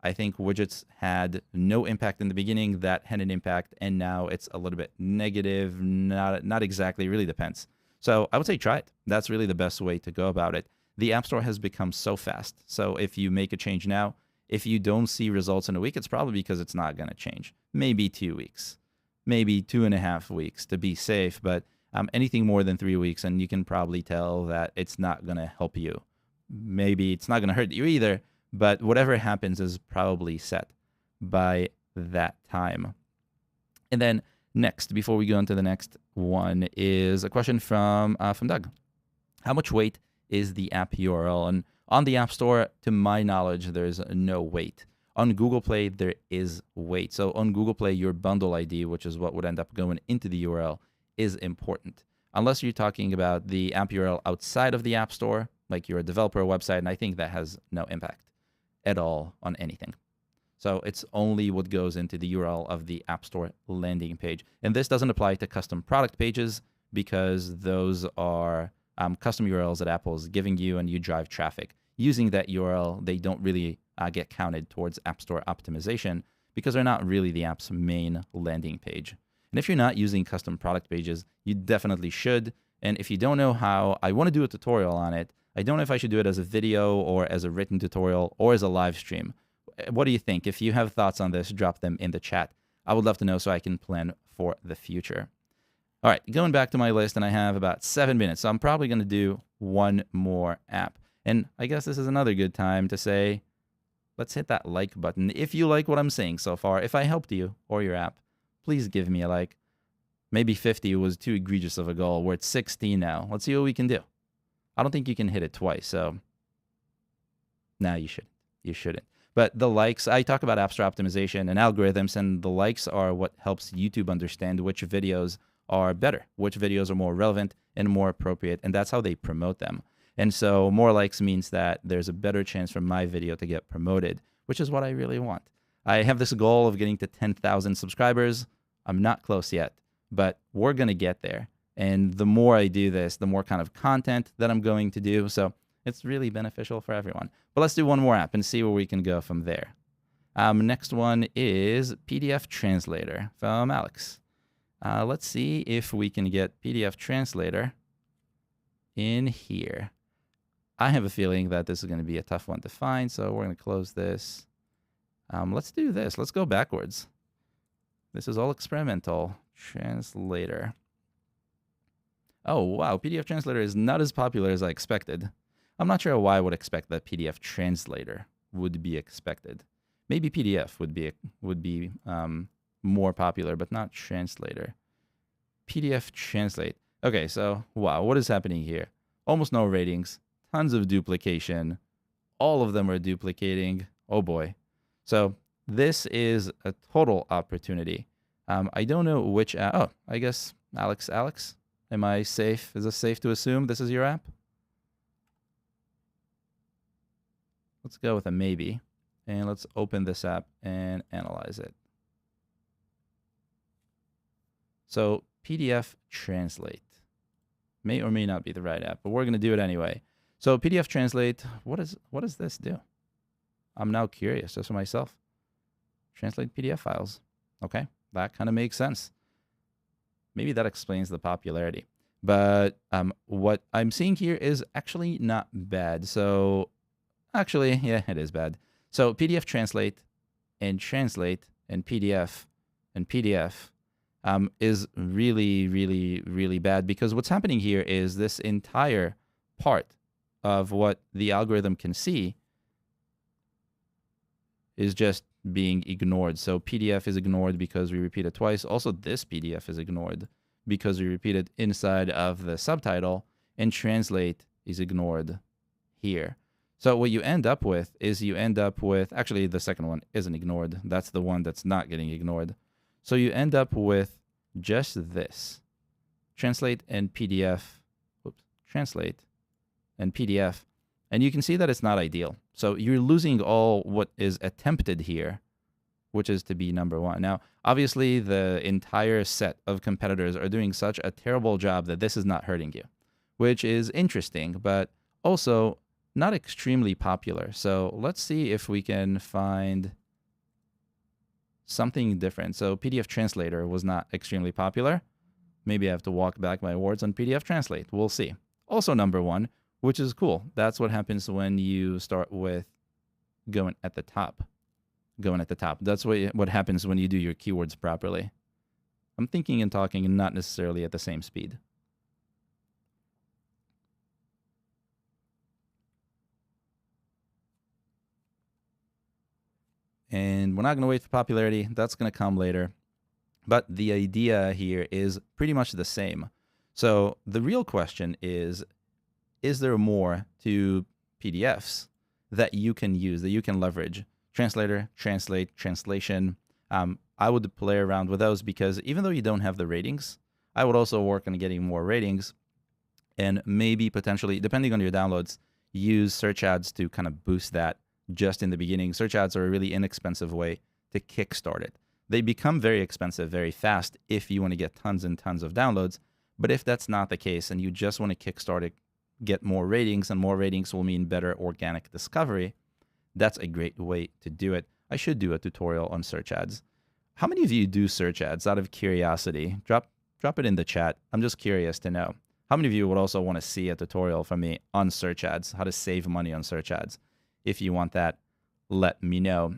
I think widgets had no impact in the beginning. That had an impact, and now it's a little bit negative. Not exactly. It really depends. So I would say try it. That's really the best way to go about it. The App Store has become so fast. So if you make a change now, if you don't see results in a week, it's probably because it's not going to change. Maybe 2 weeks, maybe 2.5 weeks to be safe. But anything more than 3 weeks, and you can probably tell that it's not going to help you. Maybe it's not going to hurt you either. But whatever happens is probably set by that time. And then next, before we go into the next one, is a question from Doug. How much weight is the app URL? And on the App Store, to my knowledge, there's no weight. On Google Play, there is weight. So on Google Play, your bundle ID, which is what would end up going into the URL, is important. Unless you're talking about the app URL outside of the App Store, like you're a developer website, and I think that has no impact at all on anything. So it's only what goes into the URL of the App Store landing page. And this doesn't apply to custom product pages, because those are custom URLs that Apple is giving you, and you drive traffic. Using that URL, they don't really get counted towards App Store optimization, because they're not really the app's main landing page. And if you're not using custom product pages, you definitely should. And if you don't know how, I want to do a tutorial on it. I don't know if I should do it as a video or as a written tutorial or as a live stream. What do you think? If you have thoughts on this, drop them in the chat. I would love to know so I can plan for the future. All right, going back to my list, and I have about 7 minutes, so I'm probably going to do one more app. And I guess this is another good time to say, let's hit that like button. If you like what I'm saying so far, if I helped you or your app, please give me a like. Maybe 50 was too egregious of a goal. We're at 16 now. Let's see what we can do. I don't think you can hit it twice, so no, you shouldn't. You shouldn't. But the likes, I talk about App Store optimization and algorithms, and the likes are what helps YouTube understand which videos are better, which videos are more relevant and more appropriate, and that's how they promote them. And so more likes means that there's a better chance for my video to get promoted, which is what I really want. I have this goal of getting to 10,000 subscribers. I'm not close yet, but we're going to get there. And the more I do this, the more kind of content that I'm going to do. So it's really beneficial for everyone. But let's do one more app and see where we can go from there. Next one is PDF Translator from Alex. Let's see if we can get PDF Translator in here. I have a feeling that this is going to be a tough one to find, so we're going to close this. Let's do this. Let's go backwards. This is all experimental. Translator. Oh, wow. PDF Translator is not as popular as I expected. I'm not sure why I would expect that PDF Translator would be expected. Maybe PDF would be more popular, but not Translator. PDF Translate. Okay, so, wow, what is happening here? Almost no ratings, tons of duplication. All of them are duplicating. Oh, boy. So this is a total opportunity. I don't know which app. Oh, I guess Alex. Am I safe? Is it safe to assume this is your app? Let's go with a maybe. And let's open this app and analyze it. So PDF Translate. may or may not be the right app, but we're going to do it anyway. So PDF Translate, what does this do? I'm now curious just for myself. Translate PDF files. Okay, that kind of makes sense. Maybe that explains the popularity. But what I'm seeing here is actually not bad. So actually, yeah, it is bad. So PDF Translate and PDF is really, really, really bad, because what's happening here is this entire part of what the algorithm can see is just being ignored. So PDF is ignored because we repeat it twice. Also, this PDF is ignored because we repeat it inside of the subtitle, and translate is ignored here. So what you end up with is actually the second one isn't ignored. That's the one that's not getting ignored. So you end up with just this. Translate and PDF. Translate and PDF. And you can see that it's not ideal. So you're losing all what is attempted here, which is to be number one. Now, obviously, the entire set of competitors are doing such a terrible job that this is not hurting you, which is interesting, but also not extremely popular. So let's see if we can find something different. So PDF Translator was not extremely popular. Maybe I have to walk back my words on PDF Translate. We'll see. Also number one, which is cool. That's what happens when you start with going at the top. That's what happens when you do your keywords properly. I'm thinking and talking and not necessarily at the same speed. And we're not going to wait for popularity. That's going to come later. But the idea here is pretty much the same. So the real question is there more to PDFs that you can use, that you can leverage? Translator, translate, translation. I would play around with those, because even though you don't have the ratings, I would also work on getting more ratings, and maybe potentially, depending on your downloads, use search ads to kind of boost that just in the beginning. Search ads are a really inexpensive way to kickstart it. They become very expensive very fast if you want to get tons and tons of downloads. But if that's not the case and you just want to kickstart it, get more ratings, and more ratings will mean better organic discovery, that's a great way to do it. I should do a tutorial on search ads. How many of you do search ads out of curiosity? Drop it in the chat. I'm just curious to know. How many of you would also want to see a tutorial from me on search ads, how to save money on search ads? If you want that, let me know.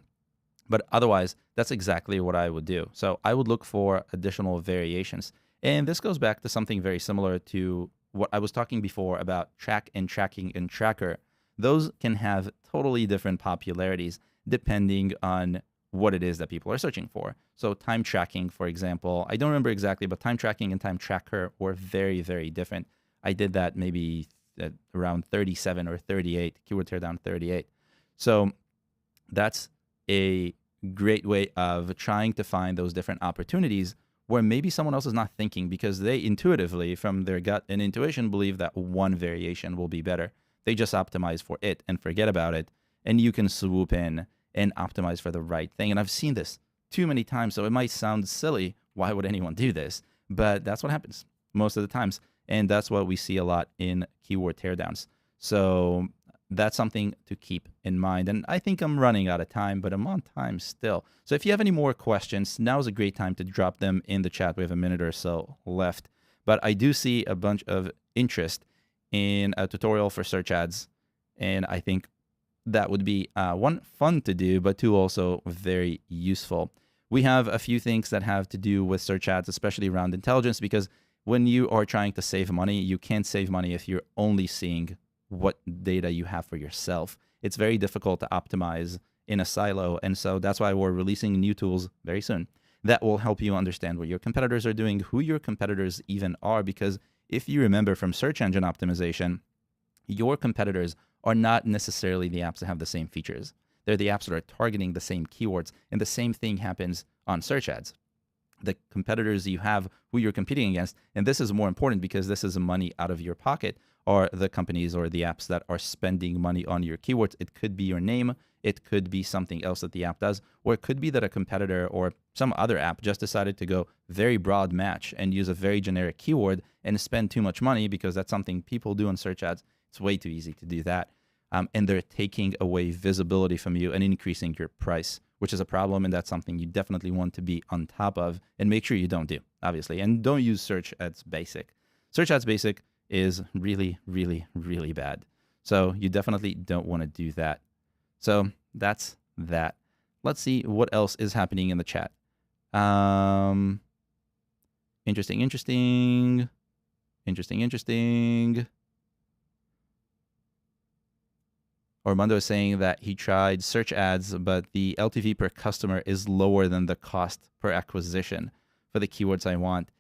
But otherwise, that's exactly what I would do. So I would look for additional variations. And this goes back to something very similar to what I was talking before about track and tracking and tracker. Those can have totally different popularities depending on what it is that people are searching for. So time tracking, for example, I don't remember exactly, but time tracking and time tracker were very, very different. I did that maybe at around 37 or 38, keyword teardown 38. So that's a great way of trying to find those different opportunities where maybe someone else is not thinking, because they intuitively, from their gut and intuition, believe that one variation will be better. They just optimize for it and forget about it. And you can swoop in and optimize for the right thing. And I've seen this too many times, so it might sound silly. Why would anyone do this? But that's what happens most of the times. And that's what we see a lot in keyword teardowns. So that's something to keep in mind. And I think I'm running out of time, but I'm on time still. So if you have any more questions, now is a great time to drop them in the chat. We have a minute or so left. But I do see a bunch of interest in a tutorial for search ads. And I think that would be one, fun to do, but two, also very useful. We have a few things that have to do with search ads, especially around intelligence, because when you are trying to save money, you can't save money if you're only seeing what data you have for yourself. It's very difficult to optimize in a silo. And so that's why we're releasing new tools very soon that will help you understand what your competitors are doing, who your competitors even are. Because if you remember from search engine optimization, your competitors are not necessarily the apps that have the same features. They're the apps that are targeting the same keywords. And the same thing happens on search ads. The competitors you have, who you're competing against, and this is more important because this is money out of your pocket, are the companies or the apps that are spending money on your keywords. It could be your name. It could be something else that the app does, or it could be that a competitor or some other app just decided to go very broad match and use a very generic keyword and spend too much money, because that's something people do on search ads. It's way too easy to do that. And they're taking away visibility from you and increasing your price, which is a problem. And that's something you definitely want to be on top of and make sure you don't do, obviously. And don't use search ads basic. Search ads basic is really, really, really bad. So you definitely don't want to do that. So that's that. Let's see what else is happening in the chat. Interesting. Armando is saying that he tried search ads, but the LTV per customer is lower than the cost per acquisition for the keywords I want.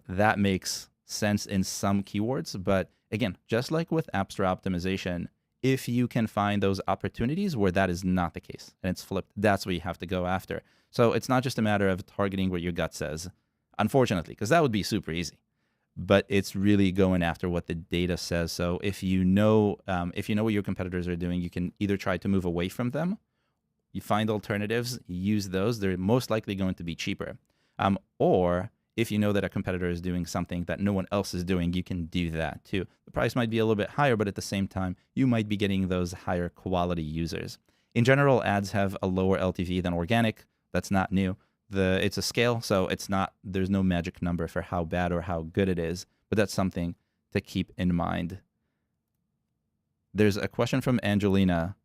That makes sense in some keywords, but again, just like with App Store optimization, if you can find those opportunities where that is not the case and it's flipped, that's what you have to go after. So it's not just a matter of targeting what your gut says, unfortunately, because that would be super easy. But it's really going after what the data says. So if you know what your competitors are doing, you can either try to move away from them, you find alternatives, use those. They're most likely going to be cheaper. Or if you know that a competitor is doing something that no one else is doing, you can do that too. The price might be a little bit higher, but at the same time, you might be getting those higher quality users. In general, ads have a lower LTV than organic. That's not new. It's a scale, so there's no magic number for how bad or how good it is, but that's something to keep in mind. There's a question from Angelina.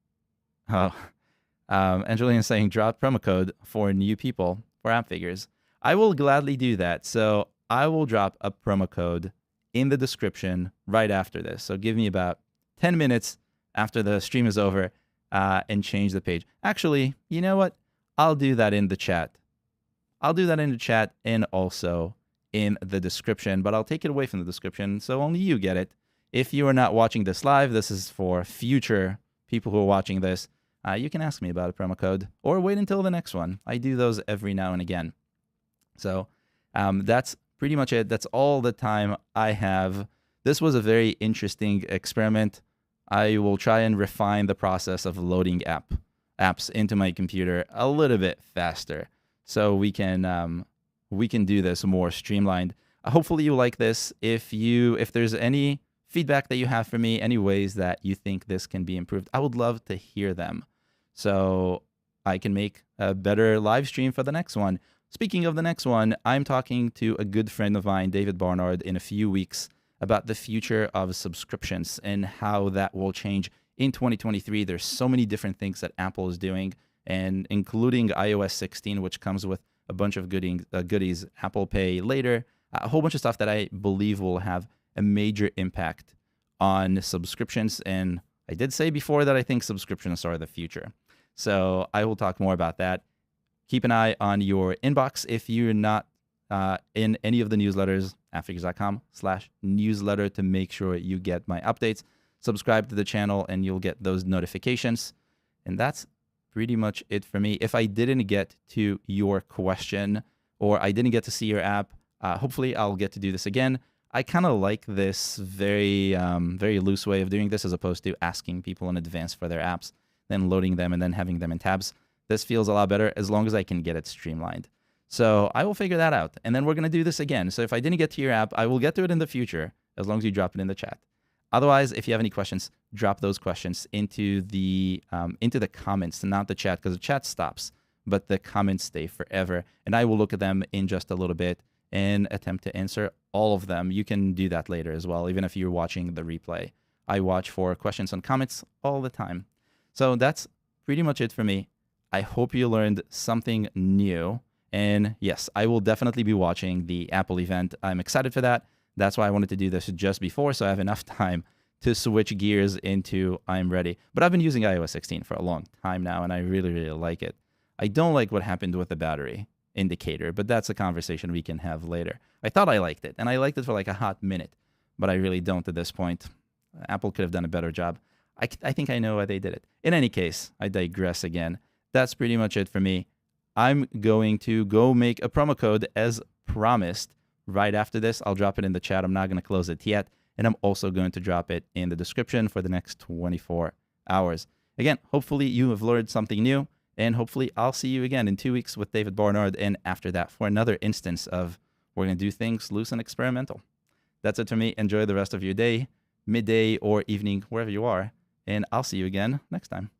Angelina is saying, drop promo code for new people for Appfigures. I will gladly do that. So I will drop a promo code in the description right after this. So give me about 10 minutes after the stream is over and change the page. Actually, you know what? I'll do that in the chat. And also in the description, but I'll take it away from the description so only you get it. If you are not watching this live, this is for future people who are watching this. You can ask me about a promo code or wait until the next one. I do those every now and again. So that's pretty much it. That's all the time I have. This was a very interesting experiment. I will try and refine the process of loading apps into my computer a little bit faster, so we can do this more streamlined. Hopefully you like this. If there's any feedback that you have for me, any ways that you think this can be improved, I would love to hear them, so I can make a better live stream for the next one. Speaking of the next one, I'm talking to a good friend of mine, David Barnard, in a few weeks about the future of subscriptions and how that will change in 2023. There's so many different things that Apple is doing, and including iOS 16, which comes with a bunch of goodies, Apple Pay later, a whole bunch of stuff that I believe will have a major impact on subscriptions. And I did say before that I think subscriptions are the future. So I will talk more about that. Keep an eye on your inbox. If you're not in any of the newsletters, appfigures.com/newsletter, to make sure you get my updates. Subscribe to the channel and you'll get those notifications. And that's pretty much it for me. If I didn't get to your question or I didn't get to see your app, hopefully I'll get to do this again. I kind of like this very loose way of doing this, as opposed to asking people in advance for their apps, then loading them and then having them in tabs. This feels a lot better as long as I can get it streamlined. So I will figure that out. And then we're going to do this again. So if I didn't get to your app, I will get to it in the future, as long as you drop it in the chat. Otherwise, if you have any questions, drop those questions into the comments, not the chat, because the chat stops, but the comments stay forever. And I will look at them in just a little bit and attempt to answer all of them. You can do that later as well, even if you're watching the replay. I watch for questions and comments all the time. So that's pretty much it for me. I hope you learned something new. And yes, I will definitely be watching the Apple event. I'm excited for that. That's why I wanted to do this just before, so I have enough time to switch gears into I'm ready. But I've been using iOS 16 for a long time now, and I really, really like it. I don't like what happened with the battery indicator, but that's a conversation we can have later. I thought I liked it, and I liked it for like a hot minute, but I really don't at this point. Apple could have done a better job. I think I know why they did it. In any case, I digress again. That's pretty much it for me. I'm going to go make a promo code as promised. Right after this, I'll drop it in the chat. I'm not going to close it yet. And I'm also going to drop it in the description for the next 24 hours. Again, hopefully you have learned something new, and hopefully I'll see you again in 2 weeks with David Barnard, and after that for another instance of we're going to do things loose and experimental. That's it for me. Enjoy the rest of your day, midday or evening, wherever you are, and I'll see you again next time.